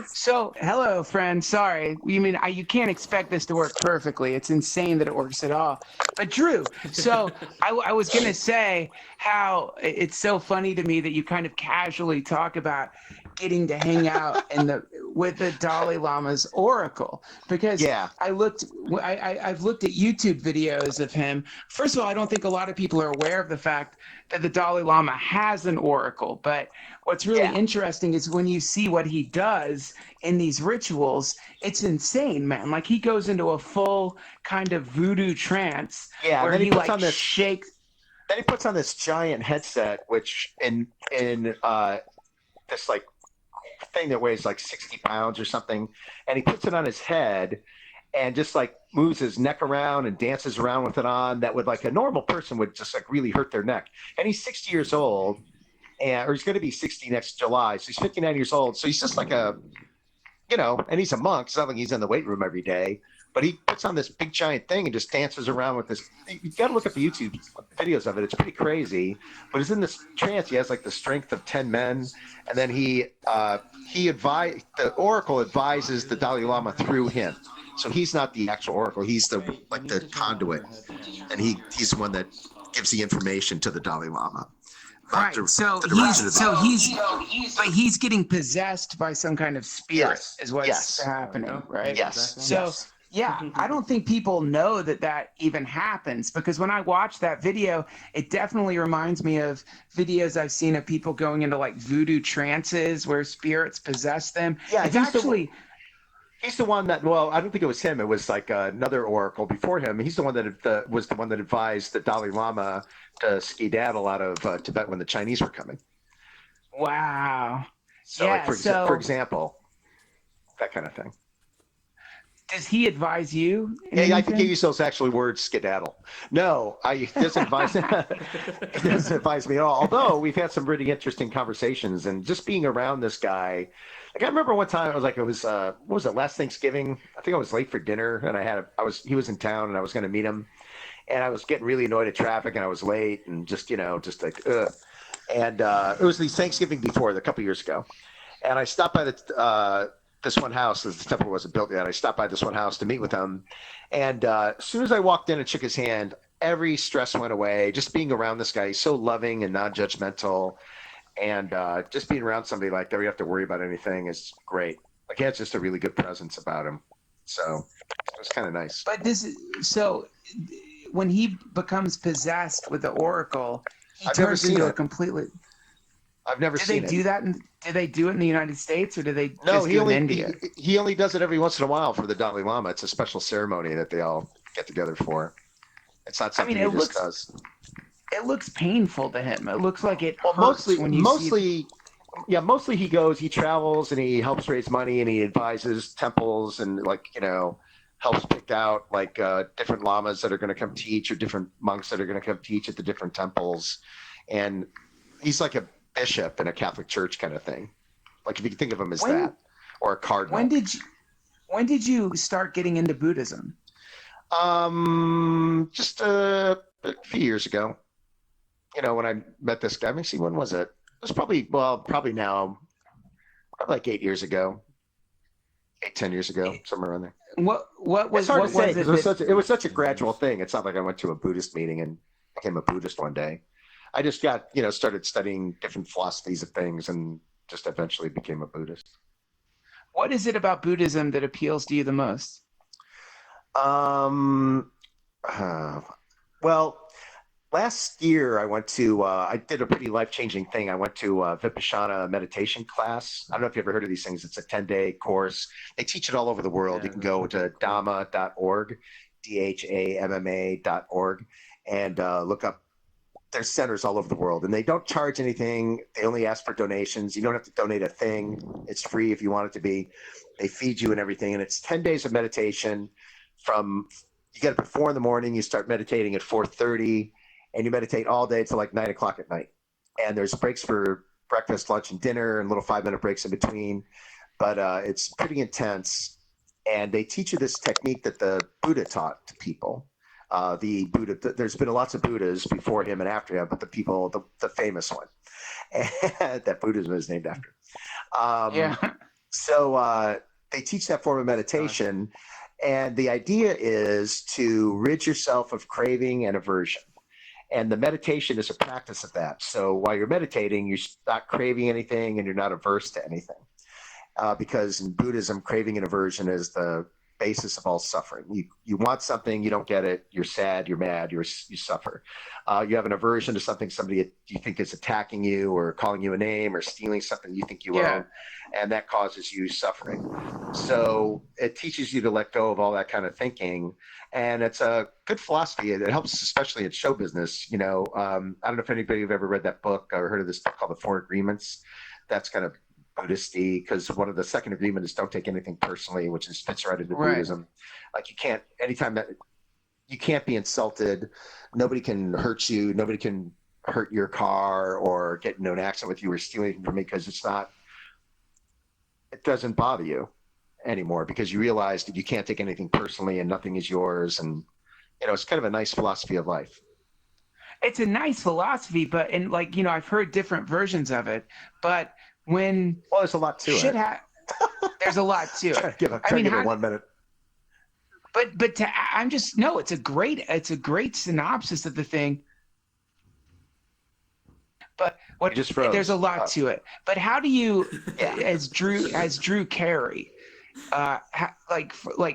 So, hello, friend. Sorry. You can't expect this to work perfectly. It's insane that it works at all. But Drew, so I was going to say how it's so funny to me that you kind of casually talk about getting to hang out with the Dalai Lama's oracle, because Yeah, I've looked at YouTube videos of him. First of all, I don't think a lot of people are aware of the fact that the Dalai Lama has an oracle, but what's really yeah, interesting is when you see what he does in these rituals, it's insane, man. Like he goes into a full kind of voodoo trance yeah. And where then he he puts like on this. shakes. Then he puts on this giant headset, which in this like thing that weighs like 60 pounds or something, and he puts it on his head and just like moves his neck around and dances around with it on. That would like a normal person would just like really hurt their neck. And he's 60 years old, or he's going to be 60 next July, so he's 59 years old. So he's just like and he's a monk. It's not like he's in the weight room every day, but he puts on this big giant thing and just dances around with this. You got to look at the YouTube videos of it. It's pretty crazy. But he's in this trance. He has like the strength of 10 men, and then the oracle advises the Dalai Lama through him. So he's not the actual oracle. He's the conduit, and he's the one that gives the information to the Dalai Lama. Right. He's getting possessed by some kind of spirit, Yes. is what's Yes. happening, right? Yes. So Yes. yeah, I don't think people know that even happens, because when I watch that video, it definitely reminds me of videos I've seen of people going into like voodoo trances where spirits possess them. Yeah, It's actually he's the one that. Well, I don't think it was him. It was like another oracle before him. He's the one that was the one that advised the Dalai Lama to skedaddle out of Tibet when the Chinese were coming. wow. So, like Yeah. for So example, that kind of thing. does he advise you in Yeah, I think he anything? used those actually words, skedaddle. No, it doesn't advise. It doesn't advise me at all. Although we've had some really interesting conversations, and just being around this guy. Like I remember one time, it was what was it, last Thanksgiving? I think I was late for dinner, and he was in town, and I was going to meet him, and I was getting really annoyed at traffic, and I was late, and just like ugh. And it was the Thanksgiving before, a couple years ago, and I stopped by this one house, as the temple wasn't built yet. I stopped by this one house to meet with him, and as soon as I walked in and shook his hand, every stress went away. Just being around this guy, he's so loving and non-judgmental, and just being around somebody like that, where you have to worry about anything, is great. Like he has just a really good presence about him, so it was kind of nice. But when he becomes possessed with the oracle, he I've never turns seen into a it. completely. I've never Do they seen it. do that? Do they do it in the United States, or do they No, just do it in India? he only does it every once in a while for the Dalai Lama. It's a special ceremony that they all get together for. It's not I mean, something he just does. it looks painful to him. It looks like it Well, hurts when you see it. mostly he travels and he helps raise money and he advises temples and helps pick out like different lamas that are going to come teach or different monks that are going to come teach at the different temples, and he's like a bishop in a Catholic church kind of thing. Like if you can think of him as When that, or a when cardinal. did you when did you start getting into Buddhism? Just a few years ago, when I met this guy. Let me see, when was it? It was probably now, probably like 8 years ago, 10 years ago, somewhere around there. It's hard to what say was because it that it was such a gradual thing. It's not like I went to a Buddhist meeting and became a Buddhist one day. I just got, started studying different philosophies of things and just eventually became a Buddhist. what is it about Buddhism that appeals to you the most? Um, uh, well, last year I did a pretty life-changing thing. I went to a Vipassana meditation class. I don't know if you ever heard of these things. It's a 10-day course. They teach it all over the world. You can go to dhamma.org, DHAMMA.org, and look up. There's centers all over the world, and they don't charge anything. They only ask for donations. You don't have to donate a thing. It's free if you want it to be. They feed you and everything, and it's 10 days of meditation. You get up at 4 in the morning. You start meditating at 4:30, and you meditate all day till like 9 o'clock at night. And there's breaks for breakfast, lunch, and dinner, and little 5-minute breaks in between. But it's pretty intense, and they teach you this technique that the Buddha taught to people. The Buddha, there's been lots of Buddhas before him and after him, but the famous one that Buddhism is named after. Um, Yeah. So they teach that form of meditation, and the idea is to rid yourself of craving and aversion. And the meditation is a practice of that. So while you're meditating, you're not craving anything and you're not averse to anything. Because in Buddhism, craving and aversion is the basis of all suffering. You want something, you don't get it, you're sad, you're mad, you suffer. You have an aversion to something somebody you think is attacking you or calling you a name or stealing something you think you own, and that causes you suffering. So it teaches you to let go of all that kind of thinking, and it's a good philosophy. It helps, especially in show business. I don't know if anybody have ever read that book or heard of this book called The Four Agreements. That's kind of Buddhisty, because one of the second agreement is don't take anything personally, which fits right into Buddhism. Like you can't, anytime that you can't be insulted, nobody can hurt you, nobody can hurt your car or get into an accident with you or steal anything from me, because it doesn't bother you anymore, because you realize that you can't take anything personally and nothing is yours. And it's kind of a nice philosophy of life. It's a nice philosophy, but I've heard different versions of it, but there's a lot to it. There's a lot to it. Give it 1 minute. But it's a great synopsis of the thing. But there's a lot to it. But how do you, as Drew Carey,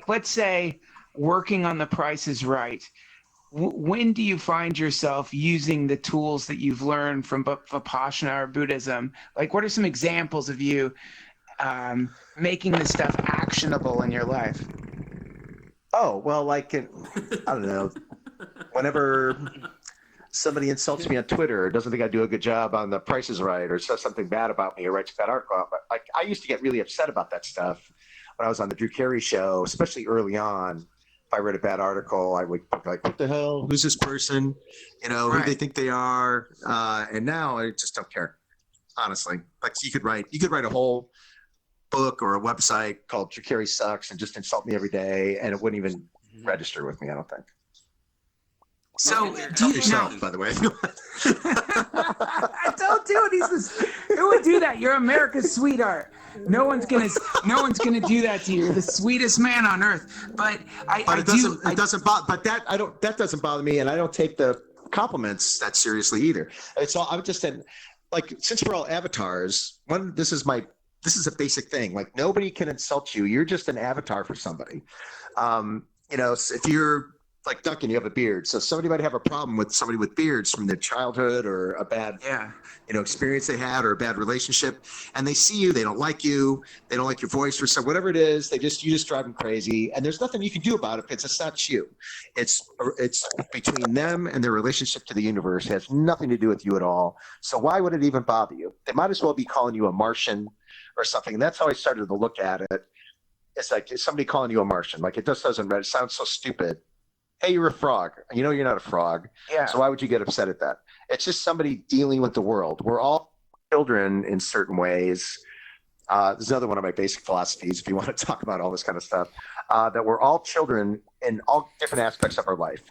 let's say working on The Price is Right, when do you find yourself using the tools that you've learned from Vipassana or Buddhism? Like, what are some examples of you making this stuff actionable in your life? Oh, well, I don't know, whenever somebody insults me on Twitter or doesn't think I do a good job on The Price is Right or says something bad about me or writes a bad article, I used to get really upset about that stuff when I was on the Drew Carey show, especially early on. If I read a bad article, I would be like, what the hell? Who's this person? Who they think they are? And now I just don't care, honestly. Like you could write a whole book or a website called Drew Carey Sucks and just insult me every day, and it wouldn't even register with me, I don't think. So do you yourself, by the way? Don't do it. Who would do that? You're America's sweetheart. No one's gonna do that to you. You're the sweetest man on earth. But that doesn't bother me, and I don't take the compliments that seriously either. It's all, I'm just saying, like, since we're all avatars, this is a basic thing. Like, nobody can insult you. You're just an avatar for somebody. If you're like Duncan, you have a beard. So somebody might have a problem with somebody with beards from their childhood or a bad, experience they had or a bad relationship. And they see you, they don't like you, they don't like your voice or something, whatever it is, you just drive them crazy. And there's nothing you can do about it because it's not you. It's between them and their relationship to the universe. It has nothing to do with you at all. So why would it even bother you? They might as well be calling you a Martian or something. And that's how I started to look at it. It's like, is somebody calling you a Martian? Like, it just doesn't, it sounds so stupid. Hey, you're a frog. You're not a frog. Yeah. So why would you get upset at that? It's just somebody dealing with the world. We're all children in certain ways. There's another one of my basic philosophies, if you want to talk about all this kind of stuff, that we're all children in all different aspects of our life.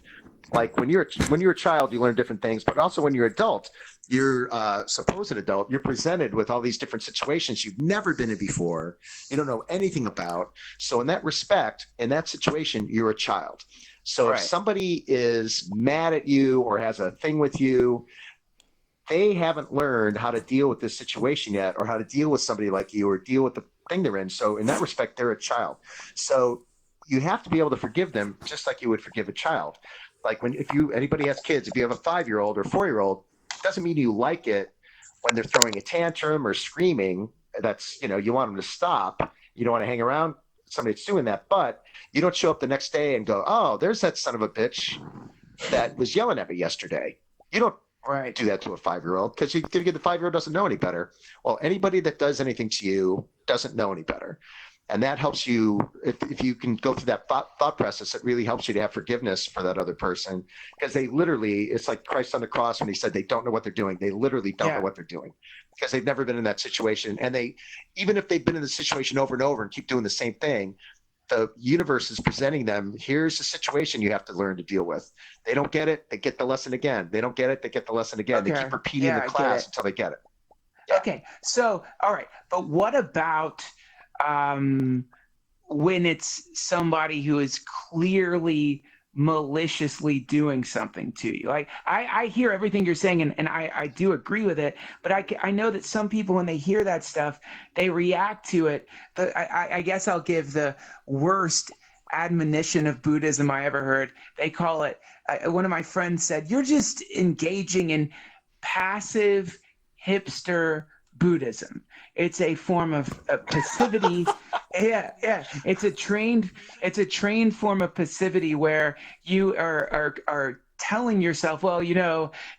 Like when you're a child, you learn different things, but also when you're adult, you're supposed adult, you're presented with all these different situations you've never been in before. You don't know anything about. So in that respect, in that situation, you're a child. So if somebody is mad at you or has a thing with you, they haven't learned how to deal with this situation yet, or how to deal with somebody like you, or deal with the thing they're in. So in that respect, they're a child. So you have to be able to forgive them just like you would forgive a child. Like anybody has kids, if you have a 5-year-old or 4-year-old, it doesn't mean you like it when they're throwing a tantrum or screaming. That's, you want them to stop. You don't want to hang around somebody that's doing that, but you don't show up the next day and go, oh, there's that son of a bitch that was yelling at me yesterday. You don't do that to a 5-year-old, because the 5-year-old doesn't know any better. Well, anybody that does anything to you doesn't know any better. And that helps you, if you can go through that thought process, it really helps you to have forgiveness for that other person, because they literally, it's like Christ on the cross when he said they don't know what they're doing. They literally don't know what they're doing, because they've never been in that situation. And even if they've been in the situation over and over and keep doing the same thing, the universe is presenting them, here's the situation you have to learn to deal with. They don't get it, they get the lesson again. They don't get it, they get the lesson again. They keep repeating the class until they get it. Okay, so, all right. But what about when it's somebody who is clearly maliciously doing something to you. Like I hear everything you're saying, and I do agree with it, but I know that some people, when they hear that stuff, they react to it. But I guess I'll give the worst admonition of Buddhism I ever heard. They call it, one of my friends said, you're just engaging in passive hipster Buddhism. It's a form of passivity. Yeah. It's a trained form of passivity where you are telling yourself, well,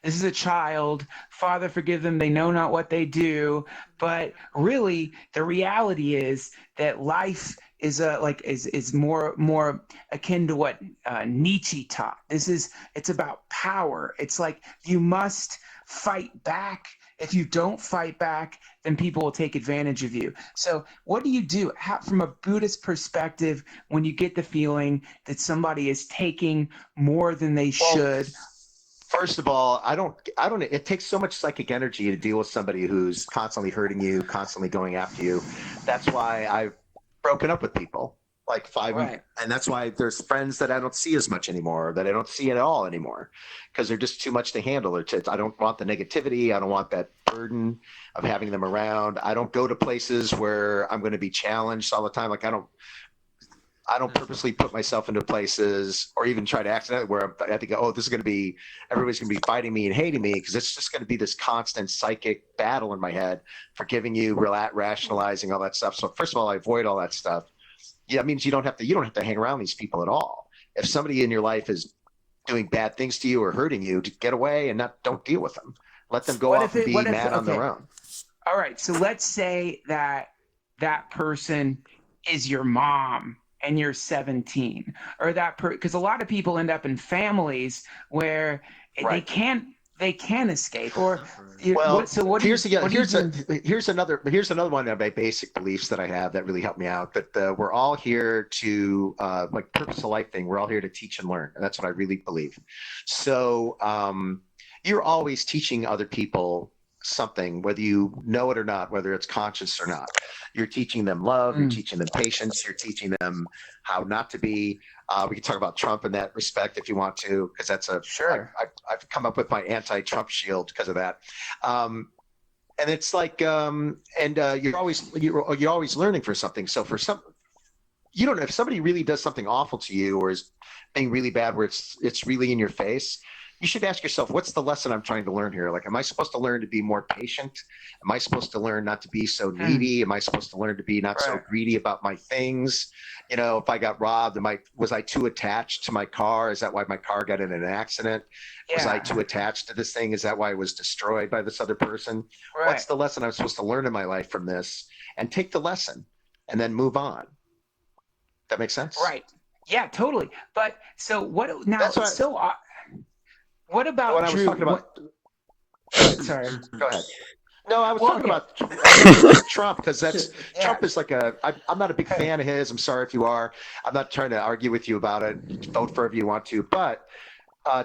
this is a child. Father, forgive them. They know not what they do. But really, the reality is that life is more akin to what Nietzsche taught. It's about power. It's like you must fight back. If you don't fight back, then people will take advantage of you. So what do you do from a Buddhist perspective when you get the feeling that somebody is taking more than they should? First of all, I don't, it takes so much psychic energy to deal with somebody who's constantly hurting you, constantly going after you. That's why I've broken up with people like Right. and that's why there's friends that I don't see as much anymore, that I don't see at all anymore, because they're just too much to handle. I don't want the negativity. I don't want that burden of having them around. I don't go to places where I'm going to be challenged all the time. Like I don't purposely put myself into places or even try to accidentally where I think, oh, this is going to be, everybody's going to be fighting me and hating me, because it's just going to be this constant psychic battle in my head, forgiving you, rationalizing all that stuff. So first of all, I avoid all that stuff. Yeah, it means you don't have to hang around these people at all. If somebody in your life is doing bad things to you or hurting you, to get away and don't deal with them. Let them go off and be mad on their own. All right. So let's say that person is your mom and you're 17, or because a lot of people end up in families where Right. they can't escape. Or here's another one of my basic beliefs that I have that really helped me out. That we're all here to like purpose of life thing. We're all here to teach and learn, and that's what I really believe. So you're always teaching other people something, whether you know it or not, whether it's conscious or not. You're teaching them love. You're teaching them patience. You're teaching them how not to be. We can talk about Trump in that respect if you want to, because that's sure. I've come up with my anti-Trump shield because of that. And it's like, you're always learning for something. So you don't know if somebody really does something awful to you or is being really bad, where it's really in your face. You should ask yourself, what's the lesson I'm trying to learn here? Like, am I supposed to learn to be more patient? Am I supposed to learn not to be so needy? Am I supposed to learn to be not so greedy about my things? If I got robbed, was I too attached to my car? Is that why my car got in an accident? Yeah. Was I too attached to this thing? Is that why it was destroyed by this other person? Right. What's the lesson I'm supposed to learn in my life from this? And take the lesson and then move on. That makes sense? Right. Yeah, totally. But so what now? What about what Drew? I was talking about? Sorry. Go ahead. No, I was talking about Trump, because Trump is like I'm not a big fan of his. I'm sorry if you are. I'm not trying to argue with you about it. Vote for whoever you want to. But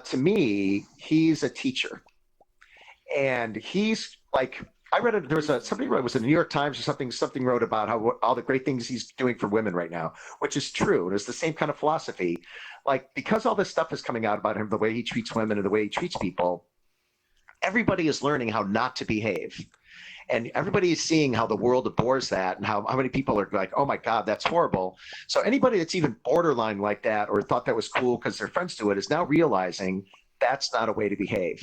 to me, he's a teacher. And he's like, I read it. There was somebody wrote, it was in the New York Times or something wrote about how all the great things he's doing for women right now, which is true. And it's the same kind of philosophy. Like, because all this stuff is coming out about him, the way he treats women and the way he treats people, everybody is learning how not to behave. And everybody is seeing how the world abhors that, and how many people are like, oh my God, that's horrible. So anybody that's even borderline like that or thought that was cool because their friends do it is now realizing that's not a way to behave.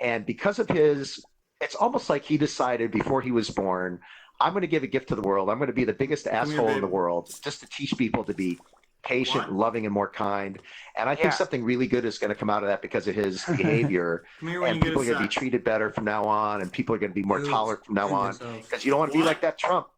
And because of it's almost like he decided before he was born, I'm going to give a gift to the world. I'm going to be the biggest asshole in the world just to teach people to be patient, loving, and more kind. And I think something really good is going to come out of that because of his behavior. And people are going to be treated better from now on, and people are going to be more tolerant from now on, because you don't want to be like that Trump.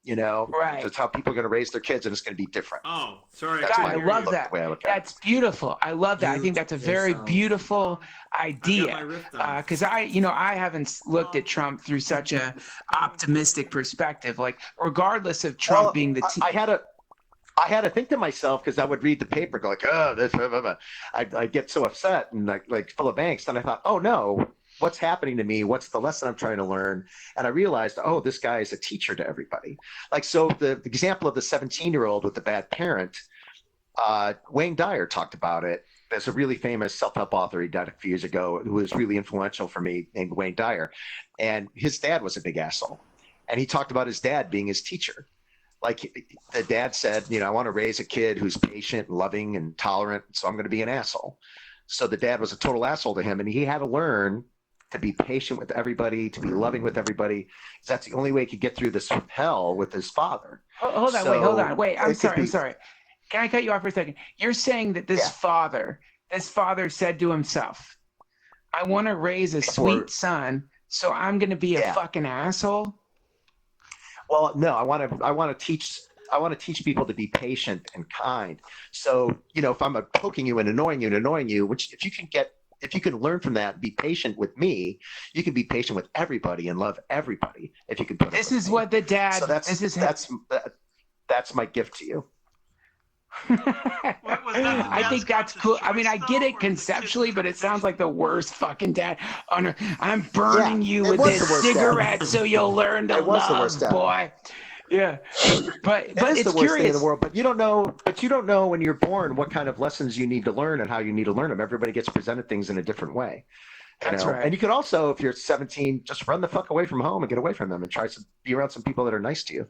Right. That's how people are going to raise their kids, and it's going to be different. Oh, sorry. God, I love that. That's beautiful. I love that. I think that's a very beautiful idea. Because I haven't looked at Trump through such a optimistic perspective. Like, regardless of Trump being the I had to think to myself, because I would read the paper, go like, oh, this, blah, blah, blah. I get so upset and like full of angst. And I thought, oh no, what's happening to me? What's the lesson I'm trying to learn? And I realized, oh, this guy is a teacher to everybody. Like, so the example of the 17-year-old with the bad parent, Wayne Dyer talked about it. There's a really famous self-help author, he died a few years ago, who was really influential for me, named Wayne Dyer. And his dad was a big asshole. And he talked about his dad being his teacher. Like, the dad said, I want to raise a kid who's patient and loving and tolerant, so I'm going to be an asshole. So the dad was a total asshole to him, and he had to learn to be patient with everybody, to be loving with everybody. That's the only way he could get through this hell with his father. Hold on. Wait, I'm sorry. Can I cut you off for a second? You're saying that this father said to himself, I want to raise a sweet son, so I'm going to be a fucking asshole? Well, no, I want to teach people to be patient and kind. So, if I'm poking you and annoying you, which if you can learn from that, be patient with me, you can be patient with everybody and love everybody. If you can put this is what the dad. So that's my gift to you. I think that's cool. I mean, I get it conceptually, but it sounds like the worst fucking dad. I'm burning you with this cigarette so you'll learn to love, boy. Yeah, but it's it's the worst curious. thing in the world. But you don't know when you're born what kind of lessons you need to learn and how you need to learn them. Everybody gets presented things in a different way. That's right. And you could also, if you're 17, just run the fuck away from home and get away from them and try to be around some people that are nice to you.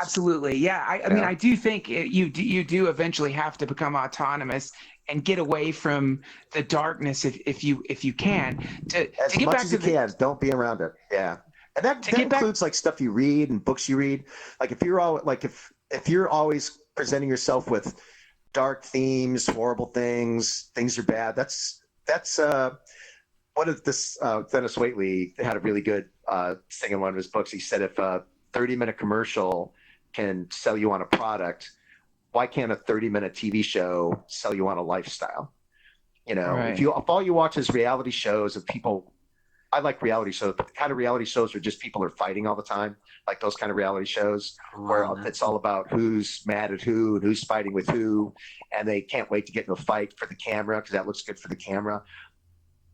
Absolutely. Yeah. I mean, I do think you do eventually have to become autonomous and get away from the darkness if you can to get much back as to you can. Don't be around it. Yeah. And that includes like stuff you read and books you read. Like if you're always presenting yourself with dark themes, horrible things are bad. That's what if this Dennis Waitley had a really good thing in one of his books. He said if a 30-minute commercial can sell you on a product, why can't a 30-minute TV show sell you on a lifestyle? Right. If all you watch is reality shows of people, I like reality shows, but the kind of reality shows where just people are fighting all the time, like those kind of reality shows where it's all about who's mad at who and who's fighting with who, and they can't wait to get in a fight for the camera because that looks good for the camera.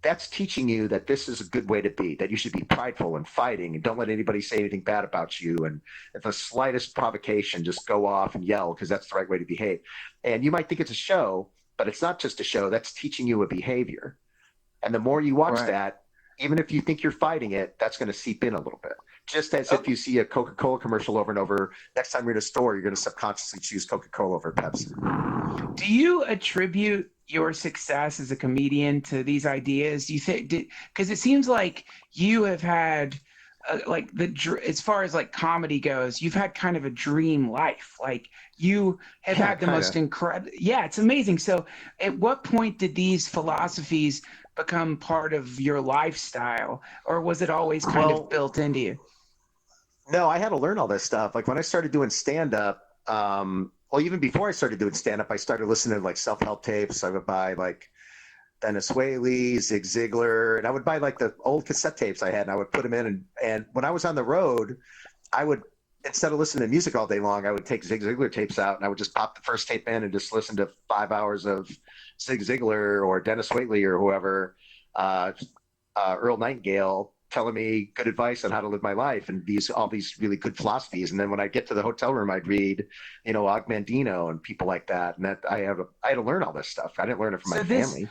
That's teaching you that this is a good way to be, that you should be prideful and fighting and don't let anybody say anything bad about you. And if the slightest provocation, just go off and yell because that's the right way to behave. And you might think it's a show, but it's not just a show. That's teaching you a behavior. And the more you watch that, even if you think you're fighting it, that's going to seep in a little bit. Just as if you see a Coca-Cola commercial over and over, next time you're in a store, you're going to subconsciously choose Coca-Cola over Pepsi. Do you attribute your success as a comedian to these ideas? Do you think, because it seems like you have had as far as like comedy goes, you've had kind of a dream life. Like you have had the most incredible. Yeah, it's amazing. So at what point did these philosophies become part of your lifestyle, or was it always kind of built into you? No, I had to learn all this stuff. Like when I started doing stand-up, even before I started doing stand-up, I started listening to like self-help tapes. I would buy like Dennis Whaley, Zig Ziglar, and I would buy like the old cassette tapes I had, and I would put them in. And when I was on the road, I would, instead of listening to music all day long, I would take Zig Ziglar tapes out, and I would just pop the first tape in and just listen to 5 hours of Zig Ziglar or Dennis Whaley or whoever, Earl Nightingale, telling me good advice on how to live my life and all these really good philosophies. And then when I get to the hotel room, I'd read, Og Mandino and people like that. And that I had to learn all this stuff. I didn't learn it from my family.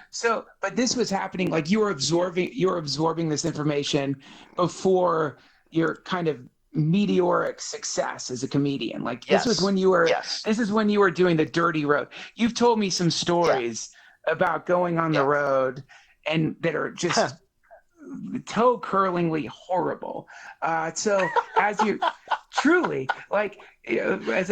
But this was happening, like you were absorbing this information before your kind of meteoric success as a comedian. Like this was when you were, this is when you were doing the dirty road. You've told me some stories about going on the road and that are just toe curlingly horrible. So as you truly like, as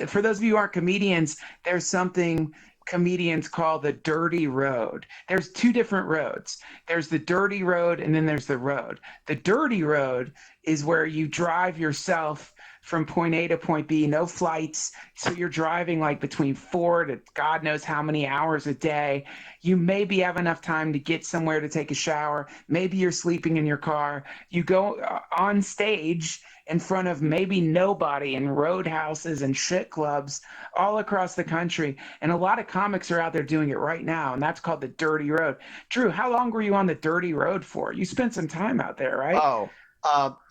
for those of you who aren't comedians, there's something comedians call the dirty road. There's two different roads. There's the dirty road and then there's the road. The dirty road is where you drive yourself from point A to point B, no flights. So you're driving like between 4 to God knows how many hours a day. You maybe have enough time to get somewhere to take a shower. Maybe you're sleeping in your car. You go on stage in front of maybe nobody in roadhouses and shit clubs all across the country. And a lot of comics are out there doing it right now. And that's called the dirty road. Drew, how long were you on the dirty road for? You spent some time out there, right? Oh,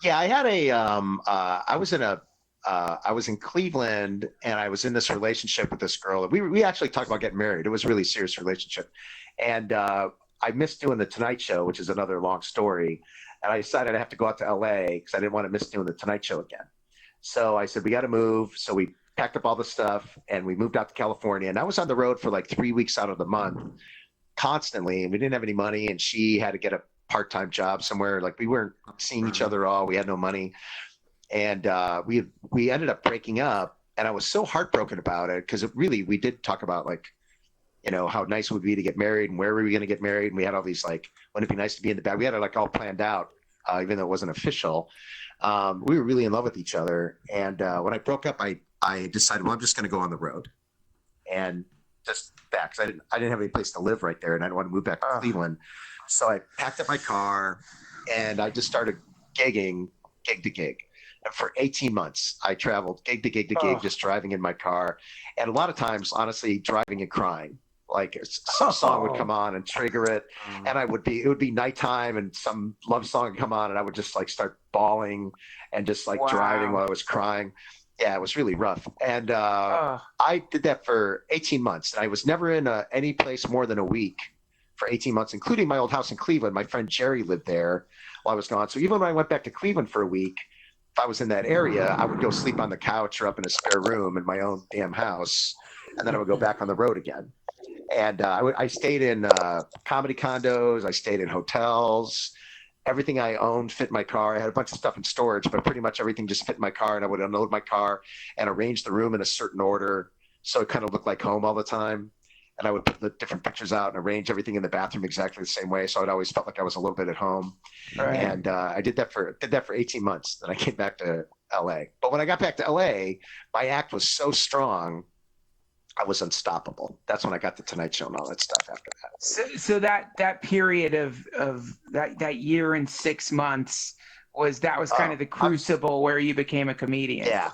yeah, I had I was in Cleveland and I was in this relationship with this girl. We actually talked about getting married. It was a really serious relationship. And I missed doing the Tonight Show, which is another long story. And I decided I have to go out to LA because I didn't want to miss doing the Tonight Show again. So I said, we got to move. So we packed up all the stuff and we moved out to California. And I was on the road for like 3 weeks out of the month constantly. And we didn't have any money. And she had to get a part-time job somewhere. Like we weren't seeing each other all. We had no money. And we ended up breaking up. And I was so heartbroken about it because we did talk about like, how nice it would be to get married and where were we going to get married. And we had all these like, wouldn't it be nice to be in the back? We had it like all planned out, even though it wasn't official. We were really in love with each other. And when I broke up, I decided, well, I'm just going to go on the road and just back because I didn't have any place to live right there. And I didn't want to move back to Cleveland. So I packed up my car and I just started gigging, gig to gig. And for 18 months, I traveled gig to gig to gig, just driving in my car. And a lot of times, honestly, driving and crying. Like some song would come on and trigger it. And it would be nighttime and some love song would come on and I would just like start bawling and just like driving while I was crying. Yeah, it was really rough. And I did that for 18 months. And I was never in any place more than a week for 18 months, including my old house in Cleveland. My friend Jerry lived there while I was gone. So even when I went back to Cleveland for a week, if I was in that area, I would go sleep on the couch or up in a spare room in my own damn house. And then I would go back on the road again. And I stayed in comedy condos. I stayed in hotels. Everything I owned fit my car. I had a bunch of stuff in storage, but pretty much everything just fit in my car. And I would unload my car and arrange the room in a certain order so it kind of looked like home all the time. And I would put the different pictures out and arrange everything in the bathroom exactly the same way. So it always felt like I was a little bit at home. Right. And I did that for 18 months. Then I came back to LA. But when I got back to LA, my act was so strong, I was unstoppable. That's when I got the Tonight Show and all that stuff after that. So that period of that year and 6 months was kind of the crucible where you became a comedian. Yeah.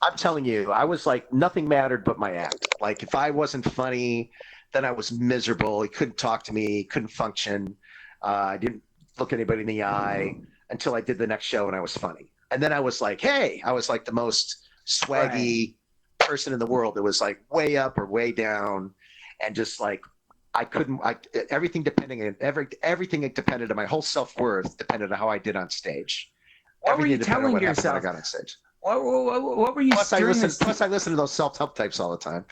I'm telling you, I was like, nothing mattered but my act. Like if I wasn't funny, then I was miserable. He couldn't talk to me, couldn't function. I didn't look anybody in the eye until I did the next show and I was funny. And then I was like, hey, I was like the most swaggy person in the world. It was like way up or way down. And just like, everything depended on my whole self-worth depended on how I did on stage. What were you telling yourself? I got on stage. What were you? Plus, I listen to those self-help types all the time,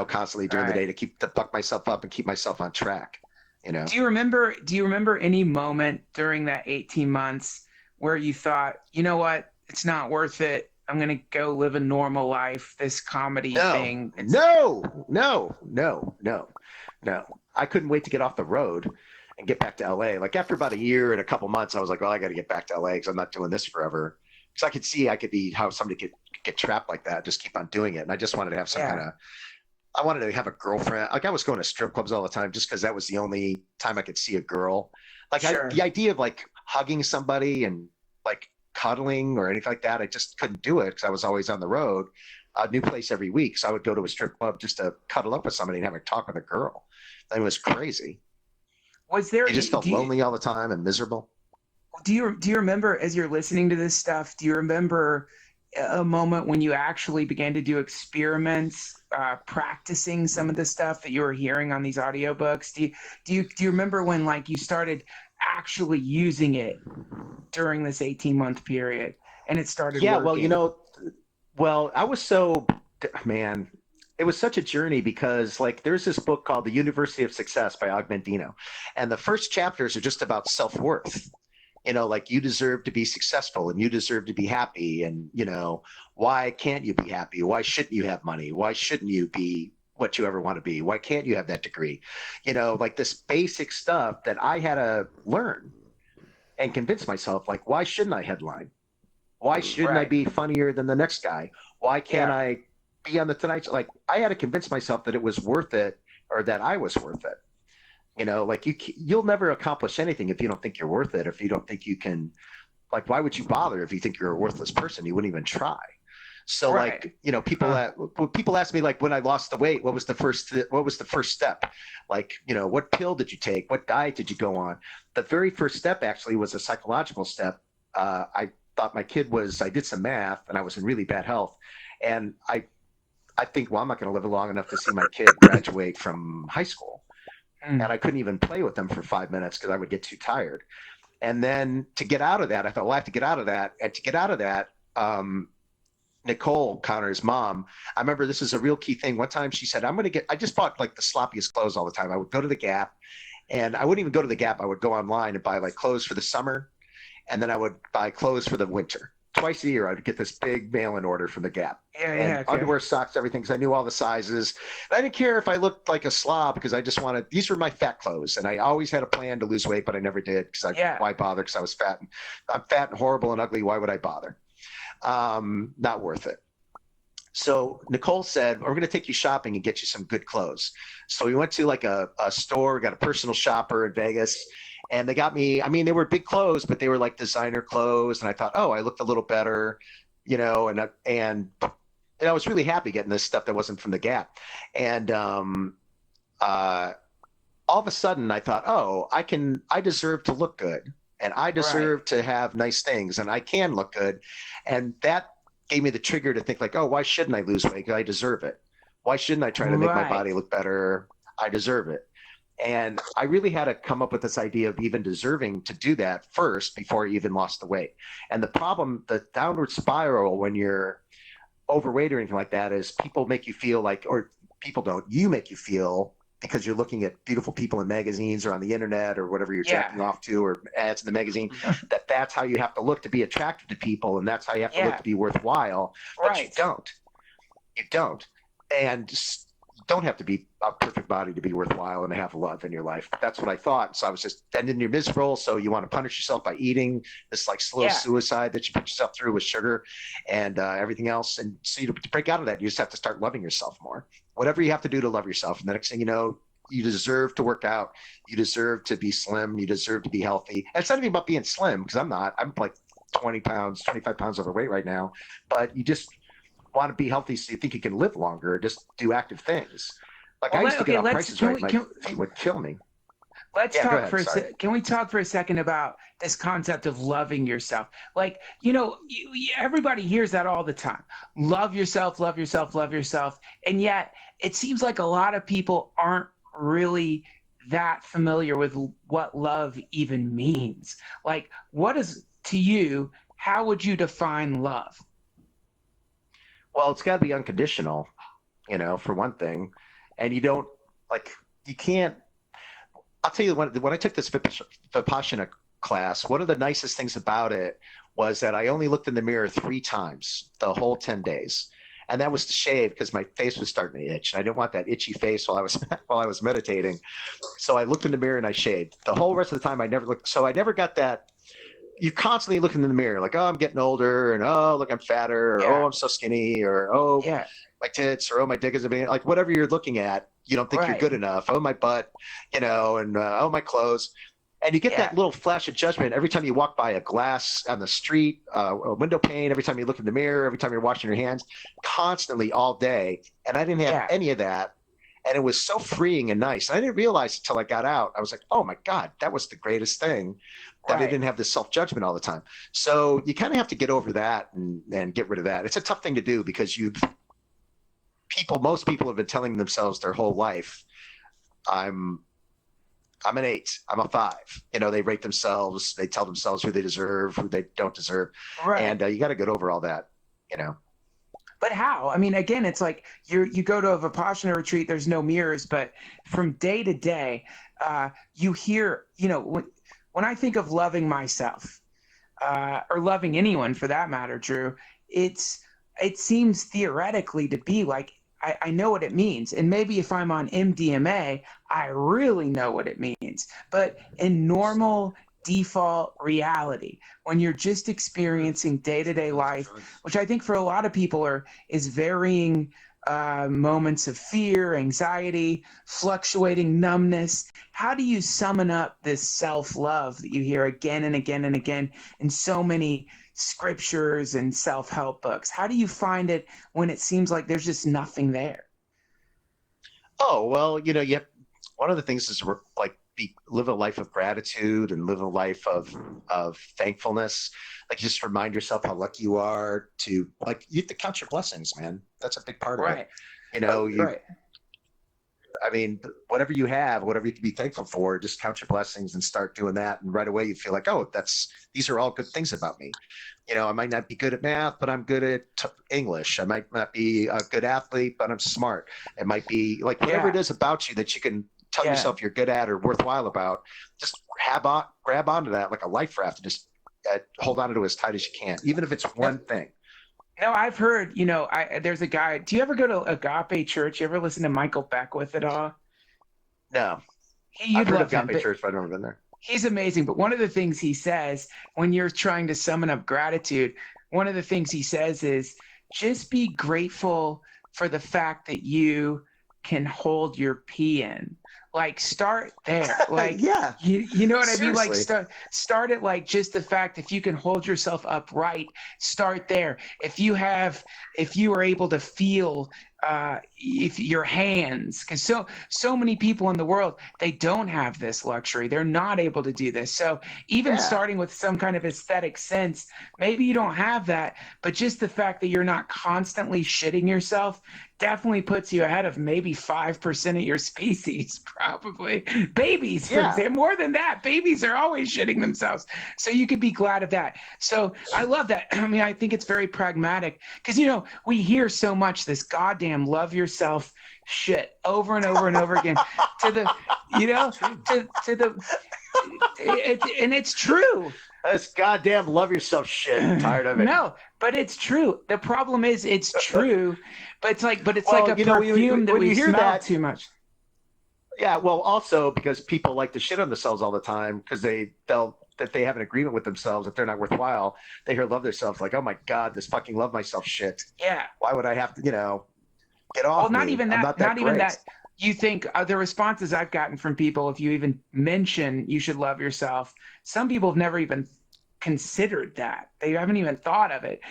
constantly during the day to buck myself up and keep myself on track. Do you remember any moment during that 18 months where you thought, you know what, it's not worth it. I'm going to go live a normal life. This comedy thing. No. I couldn't wait to get off the road and get back to LA. Like after about a year and a couple months, I was like, well, I got to get back to LA because I'm not doing this forever. Because I could see how somebody could get trapped like that, just keep on doing it. And I just wanted to have I wanted to have a girlfriend. Like I was going to strip clubs all the time just because that was the only time I could see a girl. Like the idea of like hugging somebody and like cuddling or anything like that, I just couldn't do it because I was always on the road, a new place every week. So I would go to a strip club just to cuddle up with somebody and have a talk with a girl. It was crazy. You just felt lonely all the time and miserable. Do you remember, as you're listening to this stuff, do you remember a moment when you actually began to do experiments, practicing some of the stuff that you were hearing on these audiobooks? Do you remember when like you started actually using it during this 18-month period and it started working? I was it was such a journey because like there's this book called The University of Success by Og Mandino. And the first chapters are just about self-worth. Like you deserve to be successful and you deserve to be happy. And, why can't you be happy? Why shouldn't you have money? Why shouldn't you be what you ever want to be? Why can't you have that degree? Like this basic stuff that I had to learn. and convince myself, like, why shouldn't I headline? Why shouldn't I Right. be funnier than the next guy? Why can't Yeah. I be on the Tonight Show? Like, I had to convince myself that it was worth it, or that I was worth it. Like you'll never accomplish anything if you don't think you're worth it. If you don't think you can, like, why would you bother if you think you're a worthless person? You wouldn't even try. So Right. like, people ask me, like, when I lost the weight, what was the first step? Like, what pill did you take? What diet did you go on? The very first step actually was a psychological step. I thought I did some math and I was in really bad health. And I think, well, I'm not going to live long enough to see my kid graduate from high school. And Mm. I couldn't even play with them for 5 minutes because I would get too tired. And then to get out of that, I thought, well, I have to get out of that. And to get out of that, Nicole, Connor's mom, I remember this is a real key thing. One time she said, I just bought like the sloppiest clothes all the time. I would go to the Gap, and I wouldn't even go to the Gap. I would go online and buy like clothes for the summer, and then I would buy clothes for the winter. Twice a year, I would get this big mail-in order from the Gap. Yeah. And Yeah. Okay. underwear, socks, everything, because I knew all the sizes. And I didn't care if I looked like a slob because I just wanted, these were my fat clothes. And I always had a plan to lose weight, but I never did because Yeah. why bother? Because I was fat. I'm fat and horrible and ugly. Why would I bother? Not worth it. So Nicole said, we're going to take you shopping and get you some good clothes. So we went to like a store, got a personal shopper in Vegas, and they got me, I mean, they were big clothes, but they were like designer clothes. And I thought, oh, I looked a little better, and I was really happy getting this stuff that wasn't from the Gap. And all of a sudden I thought, oh, I deserve to look good, and I deserve to have nice things, and I can look good. And that gave me the trigger to think like, oh, why shouldn't I lose weight? I deserve it. Why shouldn't I try to make my Right. body look better? I deserve it. And I really had to come up with this idea of even deserving to do that first before I even lost the weight. And the problem, the downward spiral when you're overweight or anything like that, is people make you feel like, or people don't, you make you feel, because you're looking at beautiful people in magazines or on the internet or whatever you're Yeah. jacking off to, or ads in the magazine, that's how you have to look to be attractive to people, and that's how you have to look Yeah. to be worthwhile. But you Right. don't. You don't. And you don't have to be a perfect body to be worthwhile and to have love in your life. That's what I thought. So I was just, and then you're miserable, so you want to punish yourself by eating this like slow Yeah. suicide that you put yourself through with sugar and everything else. And so to break out of that, you just have to start loving yourself more. Whatever you have to do to love yourself. And the next thing you know, you deserve to work out. You deserve to be slim. You deserve to be healthy. And it's not even about being slim, because I'm not. I'm like 20 pounds, 25 pounds overweight right now. But you just want to be healthy so you think you can live longer. Just do active things. Like, I used to get on Prices Right. My feet would kill me. Let's Yeah, go talk ahead. for a Sorry. Can we talk for a second about this concept of loving yourself? Like, everybody hears that all the time. Love yourself, love yourself, love yourself. And yet it seems like a lot of people aren't really that familiar with what love even means. Like, what is, to you, how would you define love? Well, it's got to be unconditional, for one thing. And you can't. I'll tell you, when I took this Vipassana class, one of the nicest things about it was that I only looked in the mirror 3 times the whole 10 days. And that was to shave, because my face was starting to itch. And I didn't want that itchy face while I was meditating. So I looked in the mirror and I shaved. The whole rest of the time I never looked. So I never got that. You constantly looking in the mirror like, oh, I'm getting older, and oh, look, I'm fatter, or oh, I'm so skinny, or oh, Yeah. my tits, or oh, my dick is a big, like whatever you're looking at, you don't think you're Right. good enough. Oh, my butt, and oh, my clothes. And you get Yeah. that little flash of judgment every time you walk by a glass on the street, a window pane, every time you look in the mirror, every time you're washing your hands, constantly all day. And I didn't have Yeah. any of that. And it was so freeing and nice. And I didn't realize until I got out. I was like, oh my God, that was the greatest thing, that I Right. didn't have this self-judgment all the time. So you kind of have to get over that and get rid of that. It's a tough thing to do, because most people have been telling themselves their whole life, I'm an 8, I'm a 5. They rate themselves, they tell themselves who they deserve, who they don't deserve. Right. And you got to get over all that, But how? I mean, again, it's like you go to a Vipassana retreat, there's no mirrors, but from day to day, you hear, when I think of loving myself, or loving anyone for that matter, Drew, it seems theoretically to be like, I know what it means. And maybe if I'm on MDMA, I really know what it means. But in normal default reality, when you're just experiencing day-to-day life, which I think for a lot of people is varying moments of fear, anxiety, fluctuating numbness. How do you summon up this self-love that you hear again and again and again in so many scriptures and self-help books? How do you find it when it seems like there's just nothing there? Oh, well, one of the things is live a life of gratitude and live a life of thankfulness. Like, just remind yourself how lucky you are to, like, you have to count your blessings, man. That's a big part of it. Right. I mean, whatever you have, whatever you can be thankful for, just count your blessings and start doing that. And right away you feel like, oh, these are all good things about me. I might not be good at math, but I'm good at English. I might not be a good athlete, but I'm smart. It might be like whatever it is about you that you can tell yourself you're good at or worthwhile about, just grab onto that like a life raft and just hold on to it as tight as you can, even if it's one thing. I've heard, there's a guy. Do you ever go to Agape Church? You ever listen to Michael Beckwith at all? No. I've heard of Agape Church, but I've never been there. He's amazing. But one of the things he says when you're trying to summon up gratitude, one of the things he says is just be grateful for the fact that you can hold your pee in. Like, start there. Like, yeah, you know what Seriously. I mean? Like, start at like just the fact, if you can hold yourself upright, start there. If you are able to feel if your hands, because so many people in the world, they don't have this luxury. They're not able to do this. So even starting with some kind of aesthetic sense, maybe you don't have that, but just the fact that you're not constantly shitting yourself definitely puts you ahead of maybe 5% of your species, probably. Babies, for example, more than that. Babies are always shitting themselves. So you could be glad of that. So I love that. I mean, I think it's very pragmatic because, we hear so much this goddamn love yourself shit over and over and over again to the, and it's true. This goddamn love yourself shit. I'm tired of it. No, but it's true. The problem is it's true, but it's like a perfume that we smell too much. Yeah, well, also because people like to shit on themselves all the time because they felt that they have an agreement with themselves that they're not worthwhile. They hear love themselves like, oh my God, this fucking love myself shit. Yeah. Why would I have to, get off? Well, not me. even I'm that. not Even that. You think the responses I've gotten from people, if you even mention you should love yourself, some people have never even considered that. They haven't even thought of it.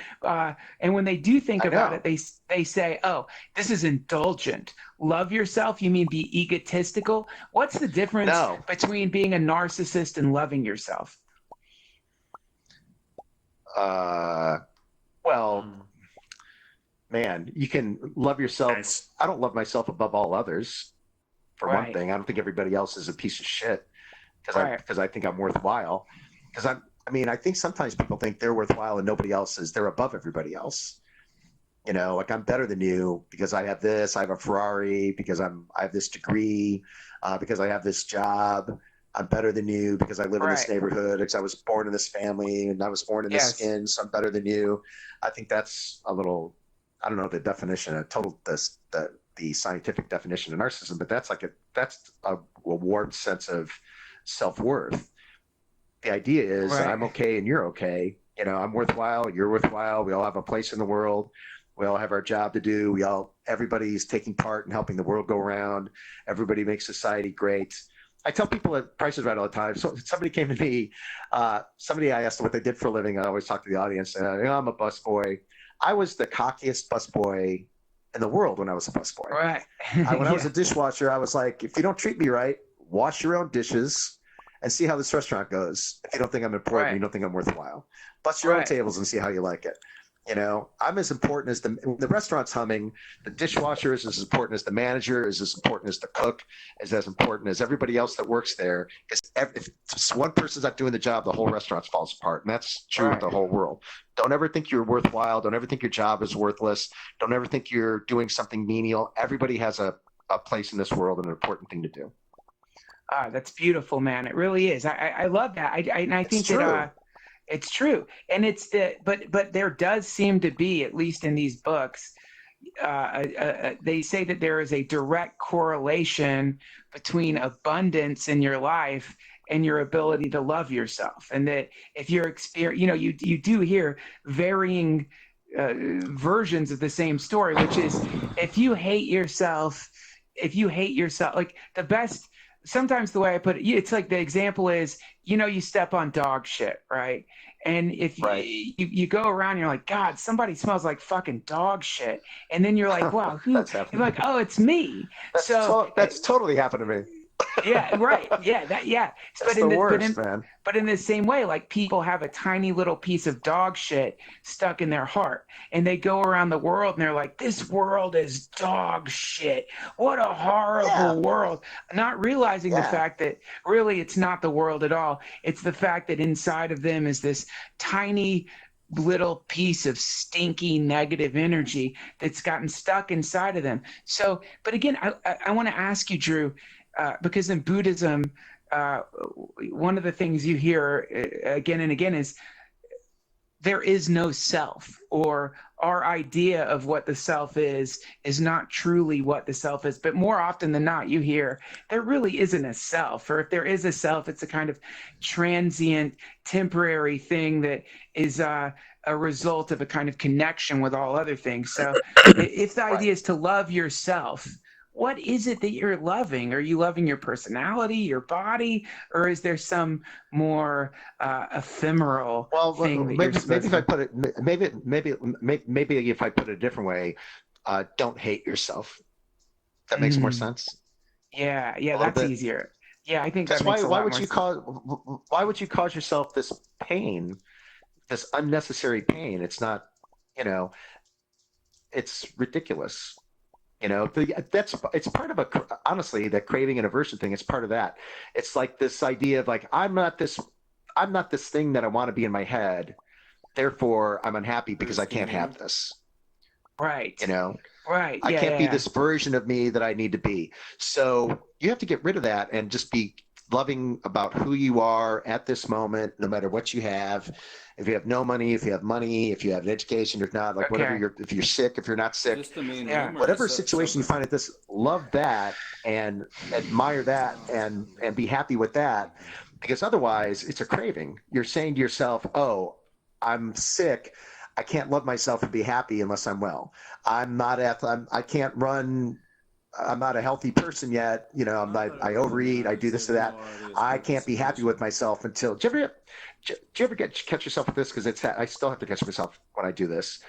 And when they do think about it, they say, oh, this is indulgent. Love yourself, you mean be egotistical? What's the difference between being a narcissist and loving yourself? Well, man, you can love yourself. Nice. I don't love myself above all others, for one thing. I don't think everybody else is a piece of shit because I think I'm worthwhile. Because I think sometimes people think they're worthwhile and nobody else is. They're above everybody else. Like I'm better than you because I have this. I have a Ferrari because I have this degree, because I have this job. I'm better than you because I live in this neighborhood, because I was born in this family and I was born in this skin, so I'm better than you. I think that's a little, I don't know the definition, the scientific definition of narcissism, but that's a warped sense of self-worth. The idea is I'm okay and you're okay. I'm worthwhile, you're worthwhile. We all have a place in the world. We all have our job to do. Everybody's taking part in helping the world go around. Everybody makes society great. I tell people at Price is Right all the time. So somebody came to me, I asked them what they did for a living. I always talk to the audience. And I'm a busboy. I was the cockiest busboy in the world when I was a busboy. Right. When I was a dishwasher, I was like, if you don't treat me right, wash your own dishes and see how this restaurant goes. If you don't think I'm important, you don't think I'm worthwhile. Bust your own tables and see how you like it. I'm as important as the restaurant's humming. The dishwasher is as important as the manager, is as important as the cook, is as important as everybody else that works there. If one person's not doing the job, the whole restaurant falls apart. And that's true with the whole world. Don't ever think you're worthwhile. Don't ever think your job is worthless. Don't ever think you're doing something menial. Everybody has a place in this world and an important thing to do. That's beautiful, man. It really is. I love that. I think that it's true. And but there does seem to be, at least in these books, they say that there is a direct correlation between abundance in your life and your ability to love yourself. And that if you're you do hear varying versions of the same story, which is if you hate yourself, like the best, sometimes the way I put it, it's like the example is, you step on dog shit, right? And if Right. you go around, you're like, God, somebody smells like fucking dog shit. And then you're like, wow, who? That's You're happened. like, oh, it's me. That's totally happened to me. Yeah, right. Yeah, That's the worst, man. But in the same way, like people have a tiny little piece of dog shit stuck in their heart, and they go around the world and they're like, "This world is dog shit. What a horrible world!" Not realizing the fact that really it's not the world at all. It's the fact that inside of them is this tiny little piece of stinky negative energy that's gotten stuck inside of them. So, but again, I want to ask you, Drew. Because in Buddhism, one of the things you hear again and again is there is no self, or our idea of what the self is not truly what the self is. But more often than not, you hear there really isn't a self, or if there is a self, it's a kind of transient, temporary thing that is a result of a kind of connection with all other things. So if the idea is to love yourself, what is it that you're loving? Are you loving your personality, your body, or is there some more ephemeral thing that you're supposed if I put it, maybe if I put it a different way, don't hate yourself. That makes more sense. Yeah, that's easier. Yeah, I think that's why would you cause yourself this pain, this unnecessary pain? It's not, it's ridiculous. It's part of honestly, that craving and aversion thing. It's part of that. It's like this idea of like, I'm not this thing that I want to be in my head. Therefore I'm unhappy because I can't have this. Right. Right. I can't be this version of me that I need to be. So you have to get rid of that and just be loving about who you are at this moment, no matter what you have. If you have no money, if you have money, if you have an education, if not, like whatever if you're sick, if you're not sick, whatever situation you find at this, love that and admire that and be happy with that, because otherwise it's a craving. You're saying to yourself, oh, I'm sick. I can't love myself and be happy unless I'm well. I can't run. I'm not a healthy person yet. I overeat. I do this or that. I can't be happy with myself until. Do you ever catch yourself with this? Because I still have to catch myself when I do this.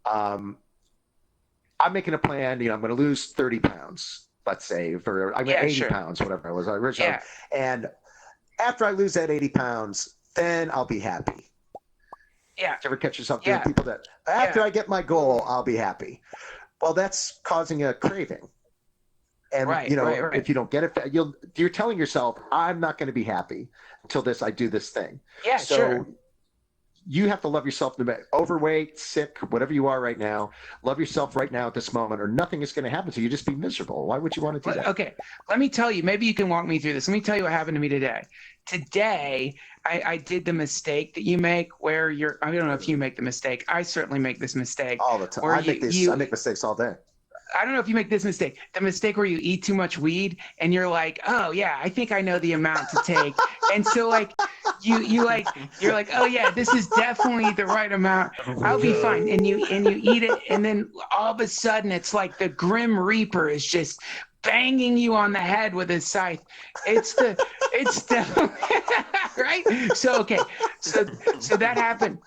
I'm making a plan. I'm going to lose 30 pounds, let's say, or I'm 80 pounds, whatever I was originally. Yeah. And after I lose that 80 pounds, then I'll be happy. Yeah. Do you ever catch yourself doing people that after I get my goal, I'll be happy? Well, that's causing a craving. And if you don't get it, you're telling yourself, I'm not going to be happy until I do this thing. Yeah, so you have to love yourself, no matter overweight, sick, whatever you are right now. Love yourself right now at this moment, or nothing is going to happen to you. Just be miserable. Why would you want to do that? Okay, let me tell you. Maybe you can walk me through this. Let me tell you what happened to me today. Today, I did the mistake that you make, where I don't know if you make the mistake. I certainly make this mistake all the time. I make mistakes all day. I don't know if you make this mistake, the mistake where you eat too much weed and you're like, oh yeah, I think I know the amount to take. And so like, you're like, oh yeah, this is definitely the right amount. I'll be fine. And you eat it. And then all of a sudden it's like the Grim Reaper is just banging you on the head with his scythe. It's right. So, okay. So that happened.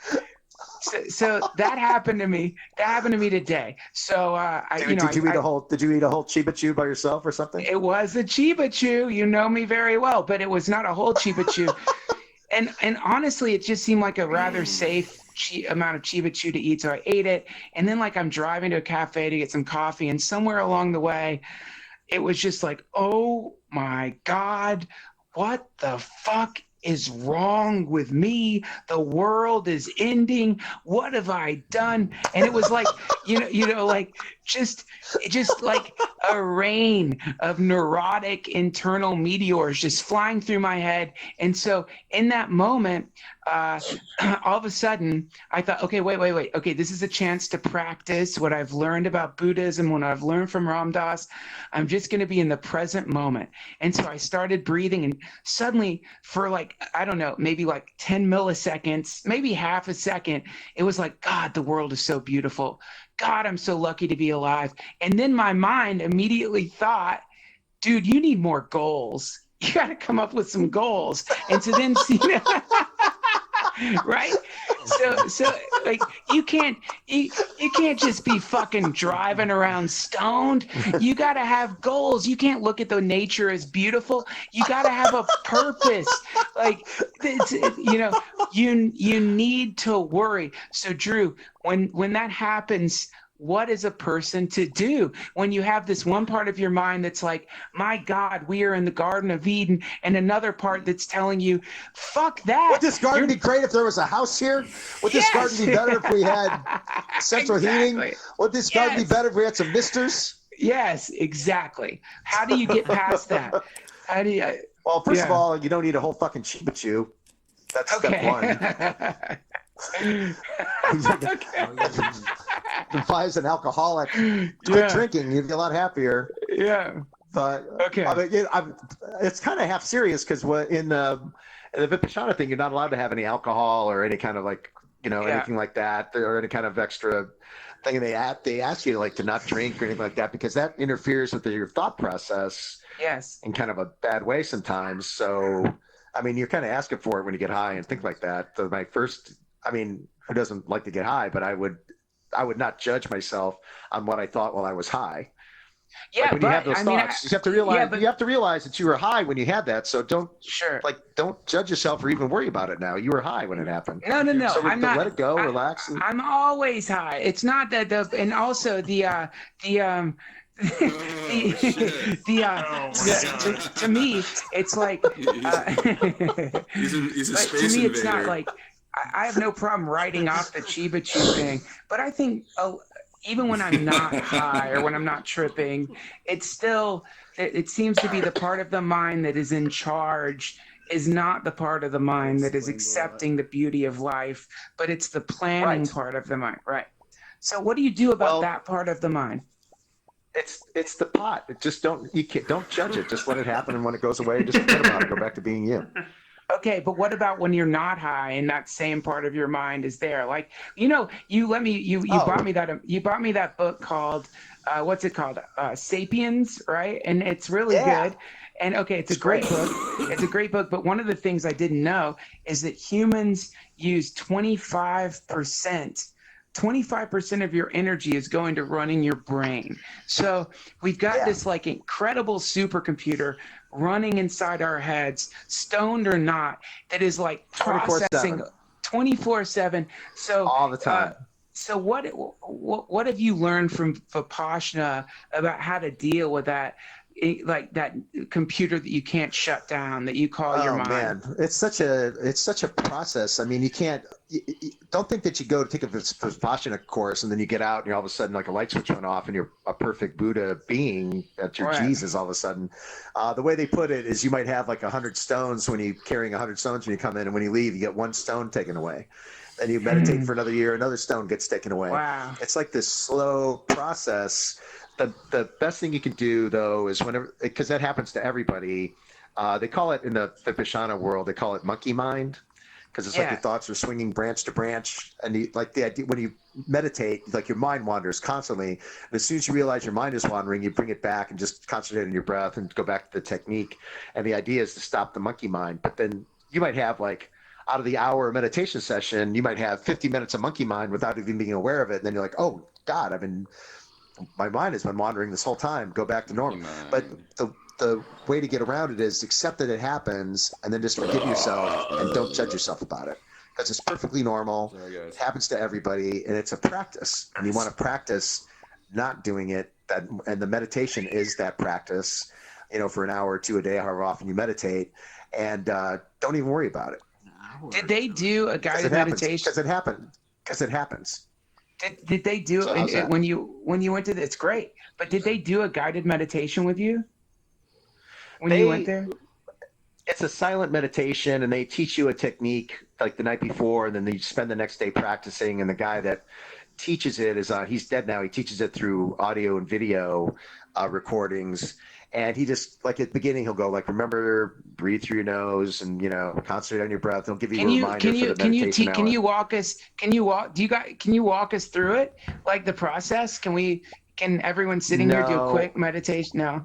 So that happened to me. That happened to me today. So did you eat a whole Chiba Chew by yourself or something? It was a Chiba Chew. You know me very well, but it was not a whole Chiba Chew. And honestly, it just seemed like a rather safe amount of Chiba Chew to eat. So I ate it, and then like I'm driving to a cafe to get some coffee, and somewhere along the way, it was just like, oh my God, what the fuck is wrong with me? The world is ending. What have I done? And it was like, like just like a rain of neurotic internal meteors just flying through my head. And so in that moment, all of a sudden I thought, okay, wait. Okay, this is a chance to practice what I've learned about Buddhism, what I've learned from Ram Dass. I'm just going to be in the present moment. And so I started breathing, and suddenly for like, I don't know, maybe like 10 milliseconds, maybe half a second, it was like, God, the world is so beautiful. God, I'm so lucky to be alive. And then my mind immediately thought, dude, you need more goals. You got to come up with some goals. And so then, right? So like you can't just be fucking driving around stoned. You got to have goals. You can't look at the nature as beautiful. You got to have a purpose. Like you need to worry. So Drew, when that happens, what is a person to do when you have this one part of your mind that's like, my God, we are in the Garden of Eden, and another part that's telling you, fuck that. Would this garden be great if there was a house here? Would this garden be better if we had central heating? Would this garden be better if we had some misters? Yes, exactly. How do you get past that? How do you? Well, first of all, you don't need a whole fucking Chiba Chew. That's step one. If I was an alcoholic, quit drinking, you'd be a lot happier. Yeah. But it's kind of half serious because in the Vipassana thing, you're not allowed to have any alcohol or any kind of like, anything like that, or any kind of extra thing. They ask you to not drink or anything like that because that interferes with your thought process. Yes. In kind of a bad way sometimes. So, I mean, you're kind of asking for it when you get high and think like that. So who doesn't like to get high? But I would not judge myself on what I thought while I was high. Yeah, when you have those thoughts, you have to realize you have to realize that you were high when you had that. So don't judge yourself or even worry about it now. You were high when it happened. No. So I'm not. Let it go. Relax. I'm always high. It's not that and also to me, it's like he's a space to me, invader. it's not like I have no problem writing off the Chiba Chew thing, but I think even when I'm not high or when I'm not tripping, it seems to be the part of the mind that is in charge is not the part of the mind that is accepting the beauty of life, but it's the planning part of the mind, right? So what do you do about that part of the mind? It's the pot. Don't judge it. Just let it happen, and when it goes away, just forget about it. Go back to being you. Okay, but what about when you're not high and that same part of your mind is there? Like, you bought me that book called what's it called? Sapiens, right? And it's really good. And okay, it's a great book. It's a great book, but one of the things I didn't know is that humans use 25% of your energy is going to running your brain. So we've got this like incredible supercomputer running inside our heads, stoned or not, that is like processing 24/7. So all the time. So what have you learned from Vipassana about how to deal with that? Like that computer that you can't shut down, that you call your mind. Man, it's such a process. I mean, you don't think that you go to take a Vipassana course and then you get out and you're all of a sudden like a light switch went off and you're a perfect Buddha being, that you're Jesus all of a sudden. The way they put it is you might have like 100 stones when you're carrying 100 stones when you come in, and when you leave, you get one stone taken away. Then you meditate for another year, another stone gets taken away. Wow. It's like this slow process. The best thing you can do, though, is because that happens to everybody. They call it in the Vipassana world, they call it monkey mind, because it's like your thoughts are swinging branch to branch. And the idea when you meditate, like your mind wanders constantly. And as soon as you realize your mind is wandering, you bring it back and just concentrate on your breath and go back to the technique. And the idea is to stop the monkey mind. But then you might have like, out of the hour meditation session, you might have 50 minutes of monkey mind without even being aware of it. And then you're like, oh God, my mind has been wandering this whole time. Go back to normal. But the way to get around it is accept that it happens and then just forgive yourself and don't judge yourself about it, because it's perfectly normal. It happens to everybody, and it's a practice. And you want to practice not doing it. And the meditation is that practice, for an hour or two a day, however often you meditate, and don't even worry about it. Did they do a guided meditation? Because it happens. Did they do So how's that? when you went to it's great, but did they do a guided meditation with you when you went They there? It's a silent meditation, and they teach you a technique like the night before, and then you spend the next day practicing. And the guy that teaches it is he's dead now. He teaches it through audio and video recordings, and he just like at the beginning he'll go like, remember, breathe through your nose, and concentrate on your breath. He'll give you a reminder for the meditation Can hour. you walk us? Can you walk? Do you guys? Can you walk us through it? Like the process? Can we? Can everyone sitting here do a No, quick meditation? No.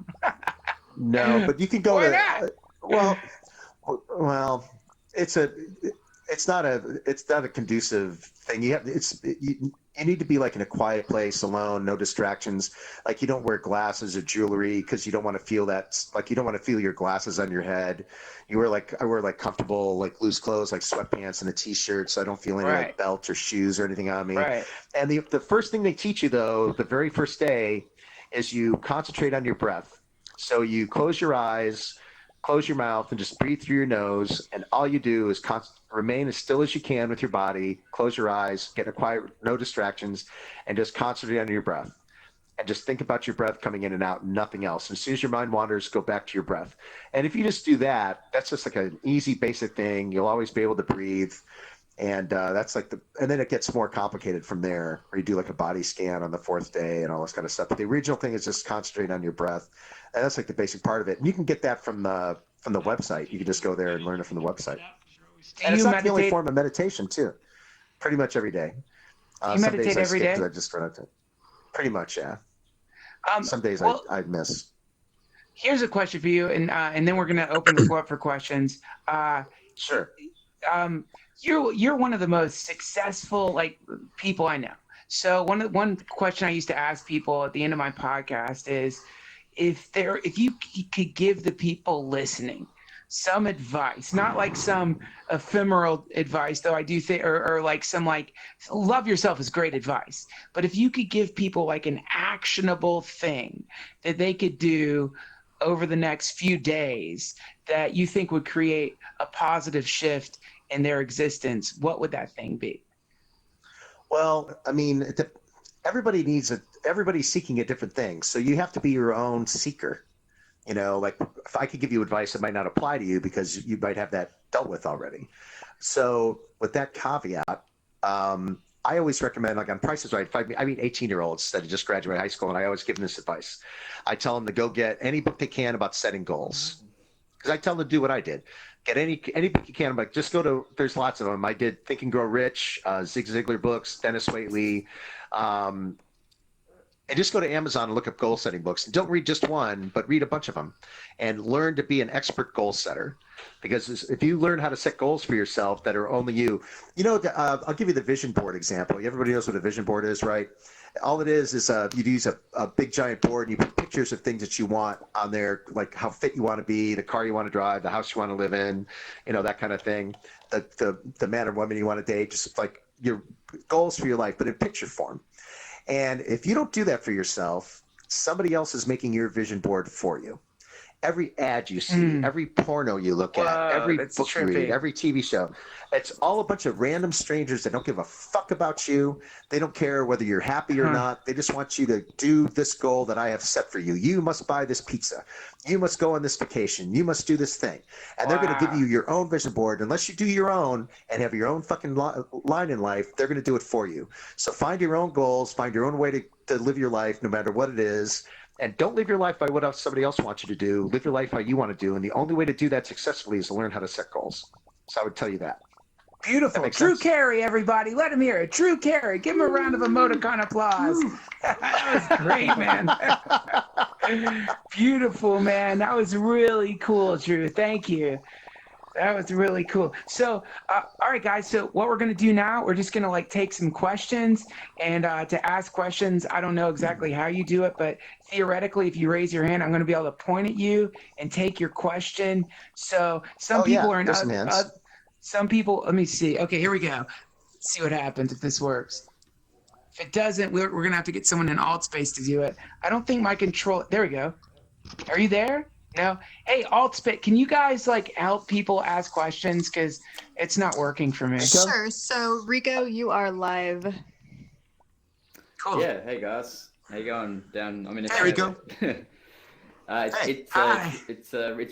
no, but you can go Why to not? well, well, it's a it's not a conducive thing. You need to be like in a quiet place alone, no distractions. Like you don't wear glasses or jewelry because you don't want to feel that, like you don't want to feel your glasses on your head. I wear like comfortable, like loose clothes, like sweatpants and a t-shirt, so I don't feel any Right. like belt or shoes or anything on me. Right. And the first thing they teach you though, the very first day, is you concentrate on your breath. So you close your eyes, close your mouth, and just breathe through your nose. And all you do is remain as still as you can with your body. Close your eyes, get in a quiet, no distractions, and just concentrate on your breath. And just think about your breath coming in and out, nothing else. And as soon as your mind wanders, go back to your breath. And if you just do that, that's just like an easy, basic thing. You'll always be able to breathe. And that's like and then it gets more complicated from there, where you do like a body scan on the fourth day and all this kind of stuff. But the original thing is just concentrate on your breath. And that's like the basic part of it. And you can get that from the website. You can just go there and learn it from the website. Do And you it's not the only meditate? form of meditation too. Pretty much every day. Do you Some days meditate I every skip day? because I just run out to. Pretty much, yeah. Some days Well, I miss. here's a question for you, and then we're gonna open the floor up for questions. Sure. Um, you're one of the most successful like people I know. So one question I used to ask people at the end of my podcast is if you could give the people listening some advice, not like some ephemeral advice, though I do think, or like some like love yourself is great advice. But if you could give people like an actionable thing that they could do over the next few days that you think would create a positive shift in their existence, what would that thing be? Well, I mean, everybody's seeking a different thing. So you have to be your own seeker. Like if I could give you advice, it might not apply to you because you might have that dealt with already. So with that caveat, I always recommend, like on Price is Right, I meet 18-year-olds that have just graduated high school, and I always give them this advice. I tell them to go get any book they can about setting goals. Because I tell them to do what I did. Get any book you can. Like just go to, there's lots of them. I did Think and Grow Rich, Zig Ziglar books, Dennis Waitley, and just go to Amazon and look up goal setting books. And don't read just one, but read a bunch of them and learn to be an expert goal setter. Because if you learn how to set goals for yourself that are only you, I'll give you the vision board example. Everybody knows what a vision board is, right? All it is you use a big giant board and you put pictures of things that you want on there, like how fit you want to be, the car you want to drive, the house you want to live in, that kind of thing. The man or woman you want to date, just like your goals for your life, but in picture form. And if you don't do that for yourself, somebody else is making your vision board for you. Every ad you see, every porno you look at, every book you read, every TV show, it's all a bunch of random strangers that don't give a fuck about you. They don't care whether you're happy or not. They just want you to do this goal that I have set for you. You must buy this pizza. You must go on this vacation. You must do this thing. And they're going to give you your own vision board. Unless you do your own and have your own fucking line in life, they're going to do it for you. So find your own goals, find your own way to live your life, no matter what it is. And don't live your life by what somebody else wants you to do. Live your life how you want to do. And the only way to do that successfully is to learn how to set goals. So I would tell you that. Beautiful. Drew Carey, everybody. Let him hear it. Drew Carey. Give him a round of emoticon applause. That was great, man. Beautiful, man. That was really cool, Drew. Thank you. That was really cool. So, all right, guys. So what we're going to do now, we're just going to take some questions. And to ask questions, I don't know exactly how you do it, but theoretically, if you raise your hand, I'm going to be able to point at you and take your question. So some people are in some people, let me see. Okay, here we go. Let's see what happens if this works. If it doesn't, we're going to have to get someone in Altspace to do it. I don't think my control, there we go. Are you there? No. Hey, Altspace, can you guys help people ask questions? Because it's not working for me. Sure. So Rico, you are live. Cool. Yeah, hey guys. How you going? Down, I'm in There we go. It's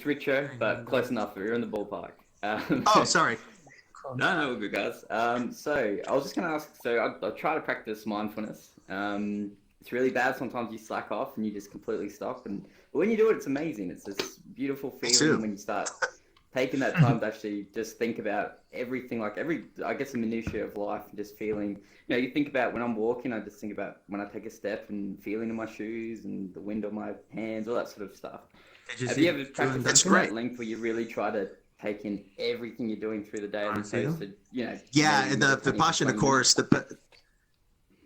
Richo, but close enough. You're in the ballpark. Oh, sorry. No, we're good, guys. So I was just gonna ask. So I try to practice mindfulness. It's really bad. Sometimes you slack off and you just completely stop. But when you do it, it's amazing. It's this beautiful feeling when you start taking that time to actually just think about everything, like I guess, the minutiae of life, and just feeling. You know, you think about when I'm walking. I just think about when I take a step and feeling in my shoes and the wind on my hands, all that sort of stuff. Have you ever practiced something at length where you really try to take in everything you're doing through the day, as opposed to, Yeah, in the Vipassana course,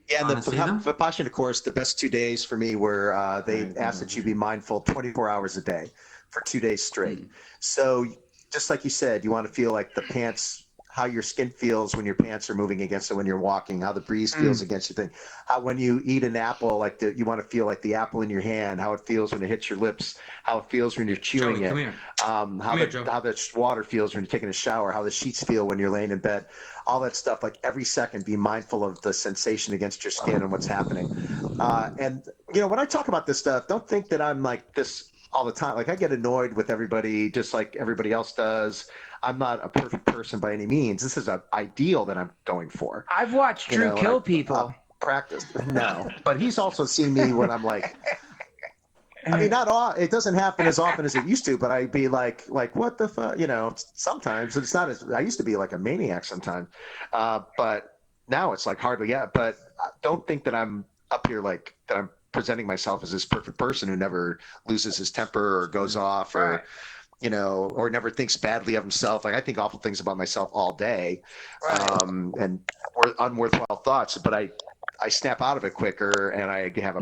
Vipassana course, the best 2 days for me were they asked that you be mindful 24 hours a day for 2 days straight. So just like you said, you want to feel like the pants, how your skin feels when your pants are moving against it when you're walking, how the breeze feels against your thing, how when you eat an apple, like you want to feel like the apple in your hand, how it feels when it hits your lips, how it feels when you're chewing it, how the water feels when you're taking a shower, how the sheets feel when you're laying in bed, all that stuff. Like every second, be mindful of the sensation against your skin and what's happening. And when I talk about this stuff, don't think that I'm like this all the time. Like I get annoyed with everybody just like everybody else does. I'm not a perfect person by any means. This is an ideal that I'm going for. I've watched Drew kill people. Practice. No, but he's also seen me when I'm like, I mean, not all. It doesn't happen as often as it used to, but I'd be like, what the fuck? Sometimes it's not as. I used to be like a maniac sometimes, but now it's like hardly yet. But don't think that I'm up here like that. I'm presenting myself as this perfect person who never loses his temper or goes off or. Or never thinks badly of himself. Like I think awful things about myself all day, and unworthwhile thoughts. But I snap out of it quicker, and I have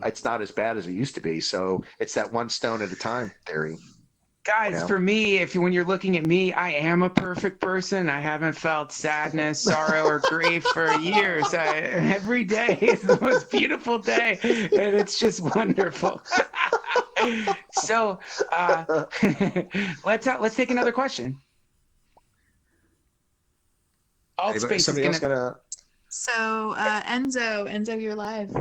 it's not as bad as it used to be. So it's that one stone at a time theory. Guys, for me, when you're looking at me, I am a perfect person. I haven't felt sadness, sorrow, or grief for years. Every day is the most beautiful day, and it's just wonderful. So let's take another question. Somebody else gonna... So Enzo, you're live.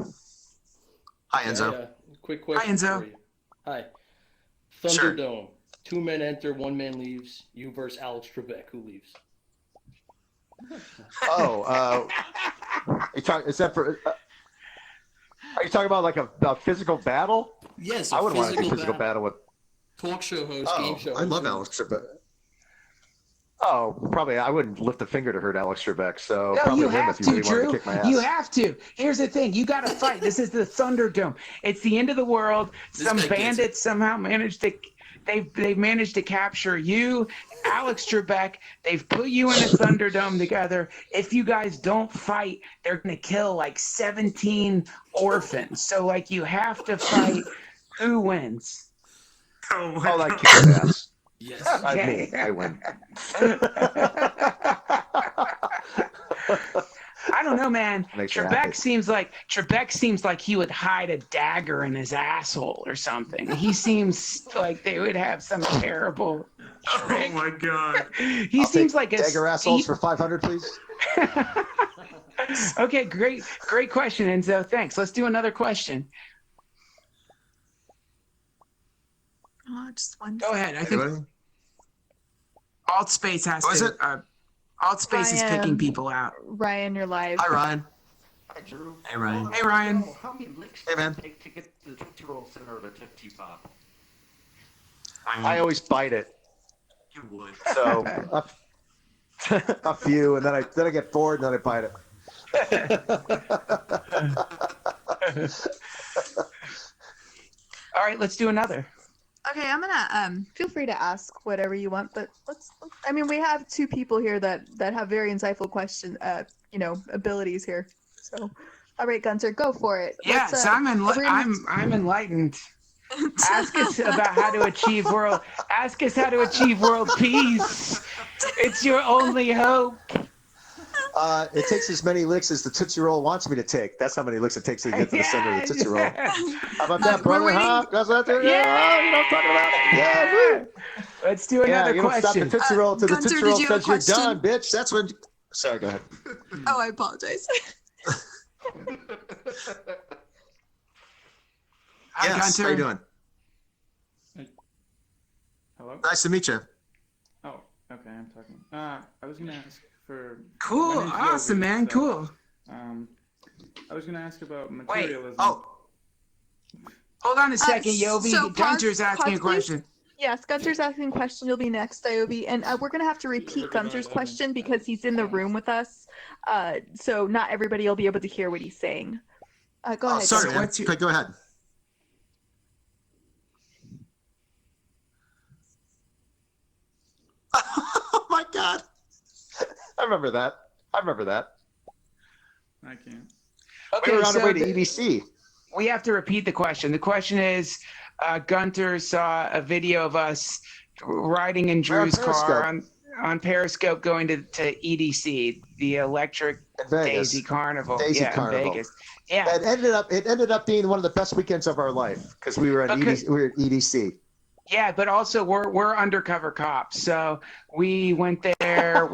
Hi, Enzo. Yeah. Quick question. Hi, Enzo. For you. Hi. Thunderdome. Sure. 2 men enter, 1 man leaves. You versus Alex Trebek. Who leaves? Are you talking about like a physical battle? Yes, I wouldn't want to do a physical battle with talk show host, game show host. I love Alex Trebek. Oh, probably I wouldn't lift a finger to hurt Alex Trebek. So no, probably you him have if you to, really Drew. want to kick my ass. You have to. Here's the thing: you got to fight. This is the Thunderdome. It's the end of the world. Some bandits somehow managed to. They've managed to capture you, Alex Trebek. They've put you in a Thunderdome together. If you guys don't fight, they're gonna kill like 17 orphans. So like you have to fight. Who wins? Oh, like kick his ass. Yes. I win. I don't know, man. Trebek seems like he would hide a dagger in his asshole or something. He seems like they would have some terrible trick. Oh my god. He seems like a dagger assholes for 500, please. Okay, great question, Enzo. Thanks. Let's do another question. Just one. Go ahead. I think Altspace has to. Altspace is picking people out. Ryan, you're live. Hi, Ryan. Hi, Drew. Hey, Ryan. Hey, Ryan. How many licks Hey, man. does it take to get the Tootsie-Roll center of a Tootsie Pop? I always bite it. You would. So a few, and then I get bored, and then I bite it. All right, let's do another. Okay, I'm gonna feel free to ask whatever you want, but let's I mean, we have 2 people here that have very insightful abilities here. So, all right, Gunter, go for it. Yes, I'm enlightened. Ask us about how to achieve world. Ask us how to achieve world peace. It's your only hope. It takes as many licks as the Tootsie Roll wants me to take. That's how many licks it takes to get to the center of the Tootsie Roll. How about that, brother? Huh? That's what I'm talking about. Yeah. Let's do another you don't stop the question. Tootsie Roll till the Gunter, Tootsie did Roll you have a says you're question? done, bitch. That's when. Sorry, go ahead. Oh, I apologize. Hi, Yes, Gunter. how you doing? Hello? Nice to meet you. Oh, okay, I'm talking. I was gonna ask for. Cool. My name's Awesome, Yogi, man. so, Cool. I was gonna ask about materialism. Hold on a second, Yobi. so Gunter's pause- asking a pause, please. question. Yes, Gunter's asking a question. You'll be next, Iobi. And we're going to have to repeat Gunter's question because he's in the room with us. So not everybody will be able to hear what he's saying. Go ahead. Sorry, Gunter. man. Okay, go ahead. Oh my God. I remember that. I can't. We were on so our way to EDC. we have to repeat the question. The question is, Gunter saw a video of us riding in We're on Drew's car Periscope. on Periscope going to EDC, the Electric In Vegas. Daisy Carnival. Daisy yeah, Carnival. in Vegas. Yeah. It ended up being one of the best weekends of our life because we were at EDC. Yeah, but also we're undercover cops, so we went there.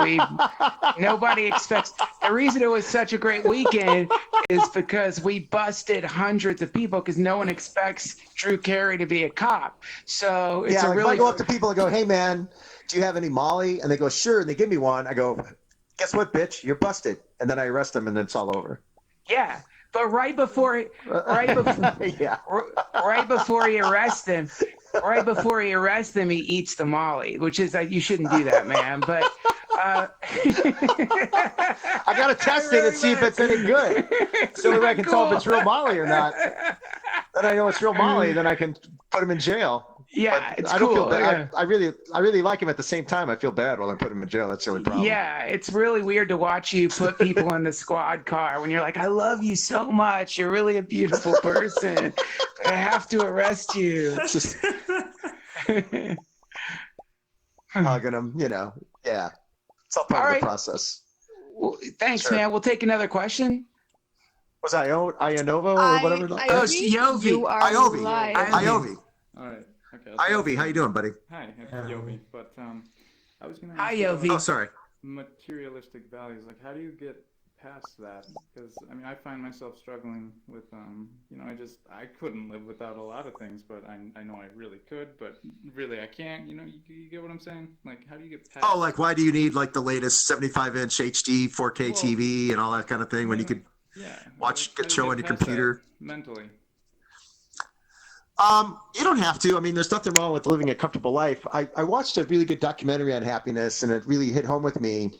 Nobody expects. The reason it was such a great weekend is because we busted hundreds of people because no one expects Drew Carey to be a cop. So it's Yeah, a like really. if I go up to people and go, "Hey, man, do you have any Molly?" And they go, "Sure." And they give me one. I go, "Guess what, bitch? You're busted." And then I arrest them, and then it's all over. Yeah, but right before he arrests him. Right before he arrests him, he eats the Molly, which is like you shouldn't do that, man. But I gotta test it and see if it's any good, so that I can tell if it's real Molly or not. Then I know it's real Molly. Then I can put him in jail. Yeah, But it's I don't cool. feel bad. Yeah. I really like him. At the same time, I feel bad while I put him in jail. That's the only problem. Yeah, it's really weird to watch you put people in the squad car when you're like, I love you so much. You're really a beautiful person. I have to arrest you. It's just hugging him, Yeah, it's all part All of right. the process. Well, thanks, Sure. man. We'll take another question. Was Ionova or whatever? Yovi. You are Iovi. live. Iovi. All right. Okay. Iovi, how you doing, buddy? Hi, I'm Yobi. But I was gonna. Hi, ask about Yovi. Oh, sorry. Materialistic values. Like, how do you get past that? Because I mean, I find myself struggling with I couldn't live without a lot of things, but I know I really could, but really I can't. You get what I'm saying? Like, how do you get past? Oh, like why do you need like the latest 75-inch HD 4K Well, TV and all that kind of thing when you could watch how do a you show get on your past computer? that mentally? You don't have to. I mean, there's nothing wrong with living a comfortable life. I watched a really good documentary on happiness, and it really hit home with me.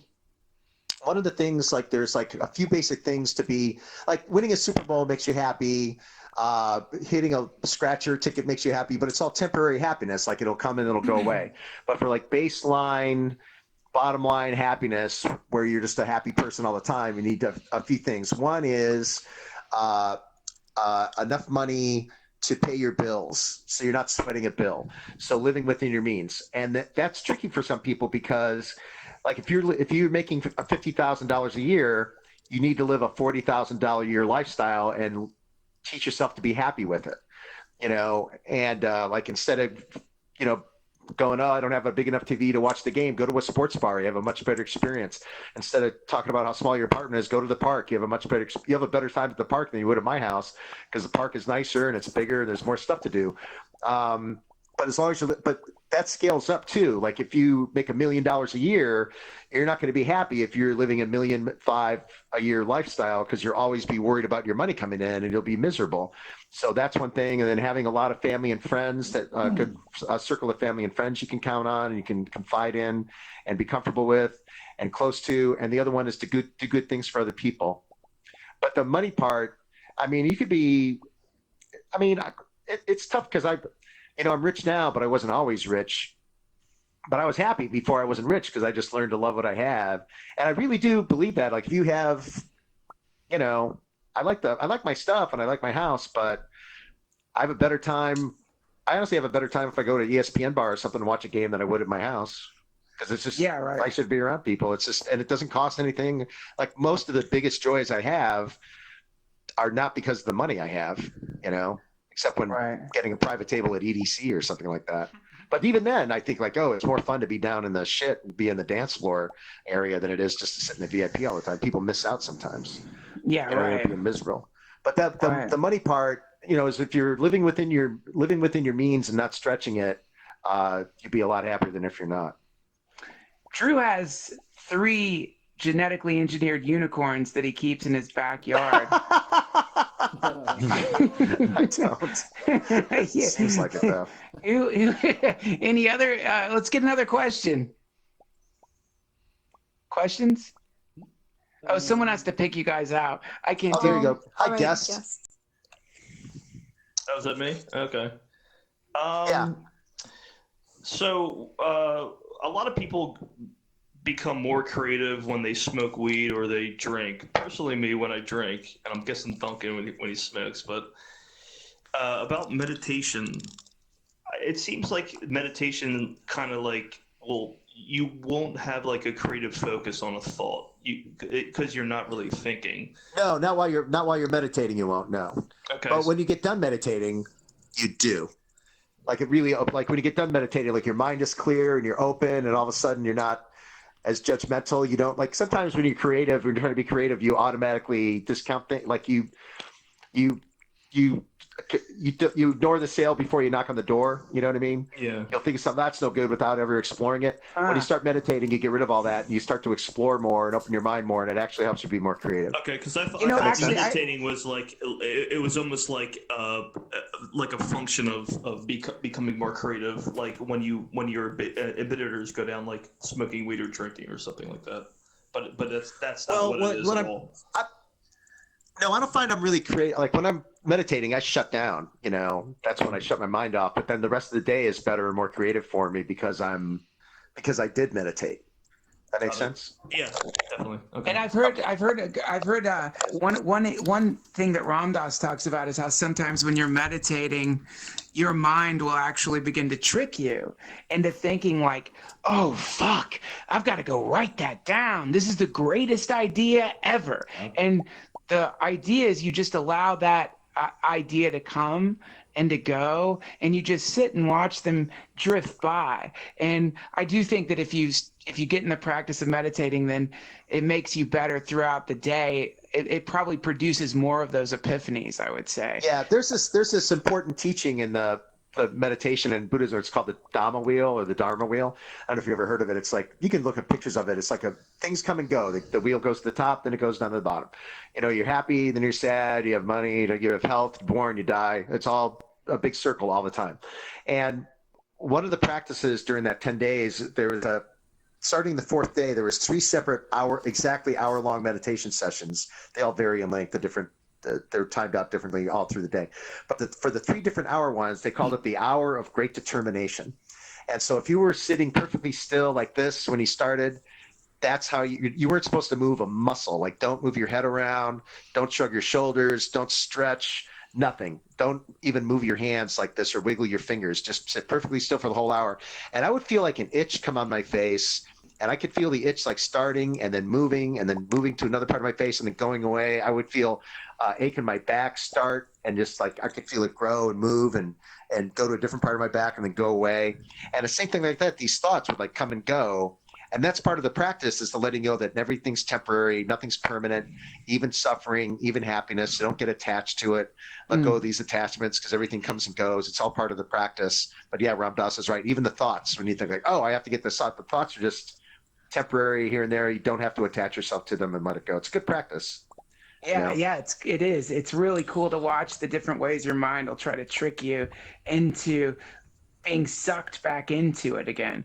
One of the things, like, there's like a few basic things to be like winning a Super Bowl makes you happy. Hitting a scratcher ticket makes you happy, but it's all temporary happiness. Like, it'll come and it'll go away. But for like baseline, bottom line happiness, where you're just a happy person all the time, you need a few things. One is enough money to pay your bills, so you're not sweating a bill. So living within your means, and that's tricky for some people because, like, if you're making $50,000 a year, you need to live a $40,000 a year lifestyle and teach yourself to be happy with it, And like, instead of going, oh, I don't have a big enough TV to watch the game, go to a sports bar. You have a much better experience. Instead of talking about how small your apartment is, go to the park. You have a better time at the park than you would at my house, because the park is nicer and it's bigger and there's more stuff to do. But as long as but that scales up too. Like, if you make $1 million a year, you're not going to be happy if you're living a $1.5 million a year lifestyle, because you'll always be worried about your money coming in and you'll be miserable. So that's one thing. And then having a lot of family and friends, that good circle of family and friends you can count on and you can confide in and be comfortable with and close to. And the other one is to do good things for other people. But the money part, I mean, you could be, I mean, it's tough because I'm rich now, but I wasn't always rich. But I was happy before I wasn't rich, because I just learned to love what I have. And I really do believe that. Like, if you have, I like my stuff and I like my house, but I have a better time. I honestly have a better time if I go to ESPN bar or something to watch a game than I would at my house. Because it's just, I should be around people. It's just, and it doesn't cost anything. Like, most of the biggest joys I have are not because of the money I have, except when getting a private table at EDC or something like that. But even then, I think, like, oh, it's more fun to be down in the shit and be in the dance floor area than it is just to sit in the VIP all the time. People miss out sometimes. Yeah, right. Being miserable. But the money part, is if you're living within your means and not stretching it, you'd be a lot happier than if you're not. Drew has 3 genetically engineered unicorns that he keeps in his backyard. I don't. Yeah. Seems like it though. Any other? Let's get another question. Questions? Oh, someone has to pick you guys out. I can't do There you it. go. Hi, All right, guest. Oh, is that me? Okay. Yeah. So a lot of people become more creative when they smoke weed or they drink. Personally, me, when I drink, and I'm guessing Duncan when he smokes, but about meditation, it seems like meditation kind of like, well, you won't have like a creative focus on a thought because you're not really thinking. No, not while you're meditating. You won't. No. Okay. But when you get done meditating, you do. Like it really, like when you get done meditating, like your mind is clear and you're open, and all of a sudden you're not as judgmental. You don't like sometimes when you're creative, when you're trying to be creative, you automatically discount things. Like you ignore the sale before you knock on the door. You know what I mean? Yeah. You'll think of something that's no good without ever exploring it. When you start meditating, you get rid of all that and you start to explore more and open your mind more, and it actually helps you be more creative. Okay, because I thought actually, meditating was like it was almost like a function of becoming more creative, like when your inhibitors go down, like smoking weed or drinking or something like that. But that's not what it is at all. No, I don't find I'm really creative. Like when I'm meditating, I shut down. That's when I shut my mind off. But then the rest of the day is better and more creative for me because I did meditate. That makes sense. Yeah, definitely. Okay. And I've heard one thing that Ram Dass talks about is how sometimes when you're meditating, your mind will actually begin to trick you into thinking like, oh fuck, I've got to go write that down. This is the greatest idea ever. And the idea is you just allow that idea to come and to go, and you just sit and watch them drift by. And I do think that if you get in the practice of meditating, then it makes you better throughout the day. It probably produces more of those epiphanies, I would say. Yeah, there's this important teaching in the meditation in Buddhism. It's called the Dhamma wheel or the Dharma wheel. I don't know if you've ever heard of it. It's like you can look at pictures of it. It's like things come and go. The wheel goes to the top, then it goes down to the bottom. You're happy, then you're sad. You have money, you have health, you're born, you die. It's all a big circle all the time. And one of the practices during that 10 days, there was starting the 4th day, there was 3 separate hour-long meditation sessions. They all vary in length. They're timed out differently all through the day. But for the 3 different hour ones, they called it the hour of great determination. And so if you were sitting perfectly still like this when you started, that's how you weren't supposed to move a muscle. Like don't move your head around, don't shrug your shoulders, don't stretch, nothing. Don't even move your hands like this or wiggle your fingers. Just sit perfectly still for the whole hour. And I would feel like an itch come on my face. And I could feel the itch like starting and then moving to another part of my face and then going away. I would feel ache in my back start and just like I could feel it grow and move and go to a different part of my back and then go away. And the same thing like that, these thoughts would like come and go. And that's part of the practice is to letting you know that everything's temporary, nothing's permanent, even suffering, even happiness. So don't get attached to it. Let go of these attachments because everything comes and goes. It's all part of the practice. But yeah, Ram Dass is right. Even the thoughts, when you think like, oh, I have to get this thought, the thoughts are just temporary here and there. You don't have to attach yourself to them and let it go. It's good practice. Yeah, it is. It's really cool to watch the different ways your mind will try to trick you into being sucked back into it again.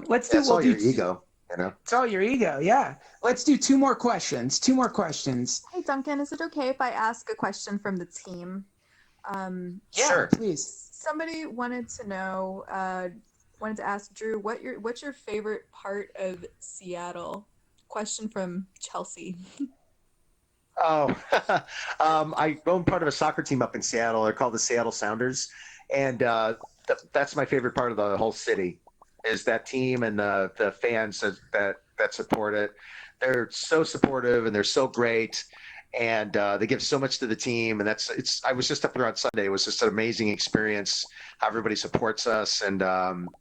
Let's do. It's all your ego. It's all your ego. Yeah. Let's do 2 more questions. Hey, Duncan, is it okay if I ask a question from the team? Yeah, sure. Please. Somebody wanted to ask Drew, what's your favorite part of Seattle? Question from Chelsea. Oh, I own part of a soccer team up in Seattle. They're called the Seattle Sounders. And that's my favorite part of the whole city is that team and the fans that support it. They're so supportive and they're so great. And they give so much to the team. And I was just up there on Sunday. It was just an amazing experience how everybody supports us. And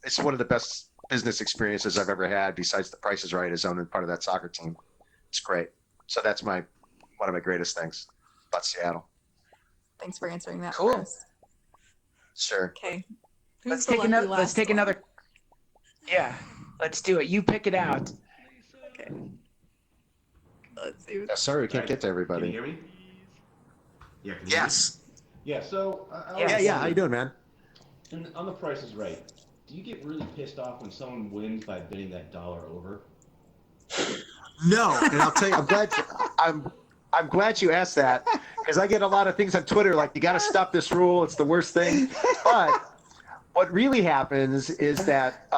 it's one of the best business experiences I've ever had besides the Price is Right as owning part of that soccer team. It's great. So that's one of my greatest things about Seattle. Thanks for answering that Cool. for us. Sure. Okay. Let's Who's the take lucky another. Let's last take one? another. Yeah, let's do it. You pick it out. Okay. Let's see. Sorry, we can't get to Can you everybody. hear me? Yeah. Can you Yes. hear me? Yeah. So. Yeah. How you doing, man? On The Price is Right, do you get really pissed off when someone wins by bidding that dollar over? No, and I'll tell you, I'm glad you asked that because I get a lot of things on Twitter like you got to stop this rule. It's the worst thing. But what really happens is that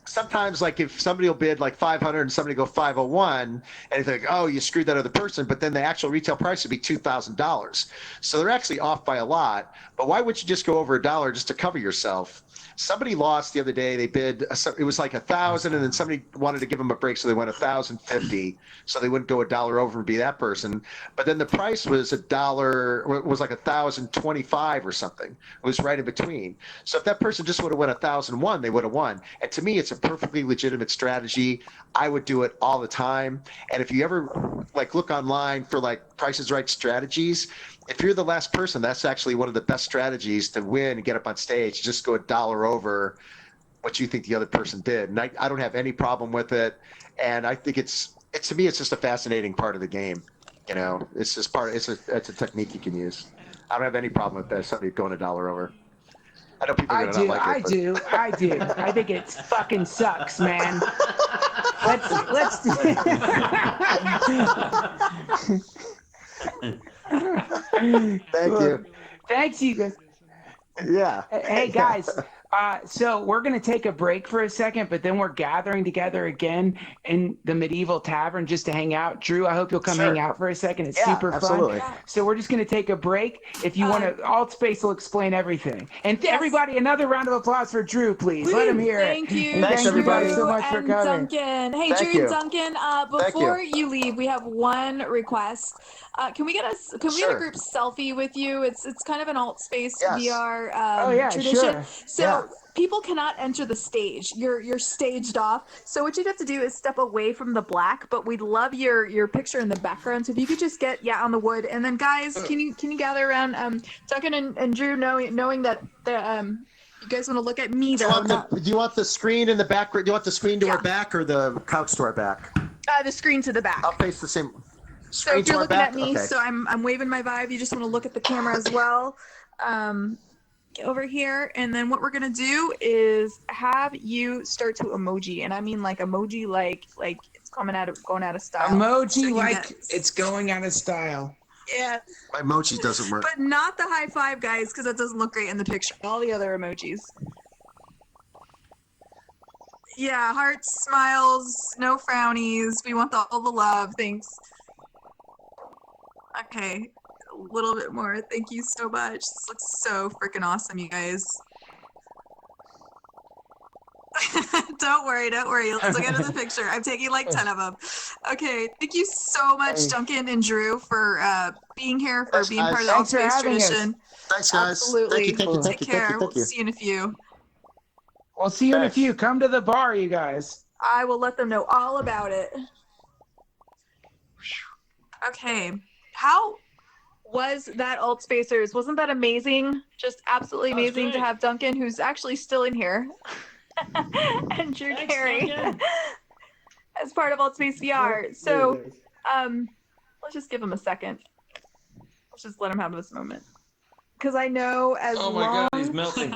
sometimes, like if somebody will bid like 500 and somebody go 501, and you think, oh, you screwed that other person, but then the actual retail price would be $2,000. So they're actually off by a lot. But why would you just go over a dollar just to cover yourself? Somebody lost the other day. They bid, it was like 1,000, and then somebody wanted to give them a break, so they went 1,050, so they wouldn't go a dollar over and be that person. But then the price was $1, was like 1,025 or something. It was right in between. So if that person just would have won 1,001, they would have won. And to me, it's a perfectly legitimate strategy. I would do it all the time. And if you ever like look online for like Price is Right strategies, if you're the last person, that's actually one of the best strategies to win and get up on stage. Just go a dollar over what you think the other person did. And I don't have any problem with it. And I think it's to me, it's just a fascinating part of the game. You know, it's just it's a technique you can use. I don't have any problem with that. Somebody going a dollar over. I know people are gonna not like it. I do. I think it fucking sucks, man. Let's Thank you. Thanks, you guys. Yeah. Hey guys, so we're gonna take a break for a second, but then we're gathering together again in the medieval tavern just to hang out. Drew, I hope you'll come hang out for a second. It's super absolutely. fun. So we're just gonna take a break. If you want to, Altspace will explain everything. And everybody, another round of applause for Drew, please. Let him hear it. Thank you. And thank you guys so much for and coming. Duncan. Hey, Thank Drew you. and Duncan, before you leave, we have one request. Can we get a group selfie with you? It's kind of an AltspaceVR tradition. Sure. So people cannot enter the stage. You're staged off. So what you'd have to do is step away from the black, but we'd love your picture in the background. So if you could just get on the wood, and then guys, can you gather around Duncan and Drew, knowing that you guys want to look at me though? Do you want the screen in the back? Do you want the screen to our back or the couch to our back? The screen to the back. I'll face the same. So if you're looking at me, so I'm waving my vibe. You just want to look at the camera as well. Get over here, and then what we're gonna do is have you start to emoji, and I mean like emoji, like it's going out of style. Emoji it's going out of style. Yeah. My emoji doesn't work. But not the high five, guys, because that doesn't look great in the picture. All the other emojis. Yeah, hearts, smiles, no frownies. We want all the love. Thanks. Okay, a little bit more. Thank you so much. This looks so freaking awesome, you guys. Don't worry. Let's look into the picture. I'm taking like 10 of them. Okay, thank you so much, Duncan and Drew, for being here, for being part of the Altspace tradition. Thanks, guys. Absolutely. Thank you. Take care. We'll see you in a few. We'll see you in a few. Come to the bar, you guys. I will let them know all about it. Okay. How was that, Altspacers? Wasn't that amazing? Just absolutely amazing to have Duncan, who's actually still in here, and Drew Carey as part of AltspaceVR. So, let's just give him a second. Let's just let him have this moment, because I know as God, he's melting.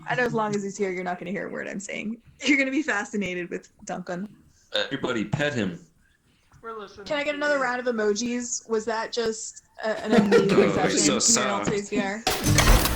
I know as long as he's here, you're not going to hear a word I'm saying. You're going to be fascinated with Duncan. Everybody pet him. We're listening. Can I get another round of emojis? Was that just an amazing session? so Here in AltspaceVR?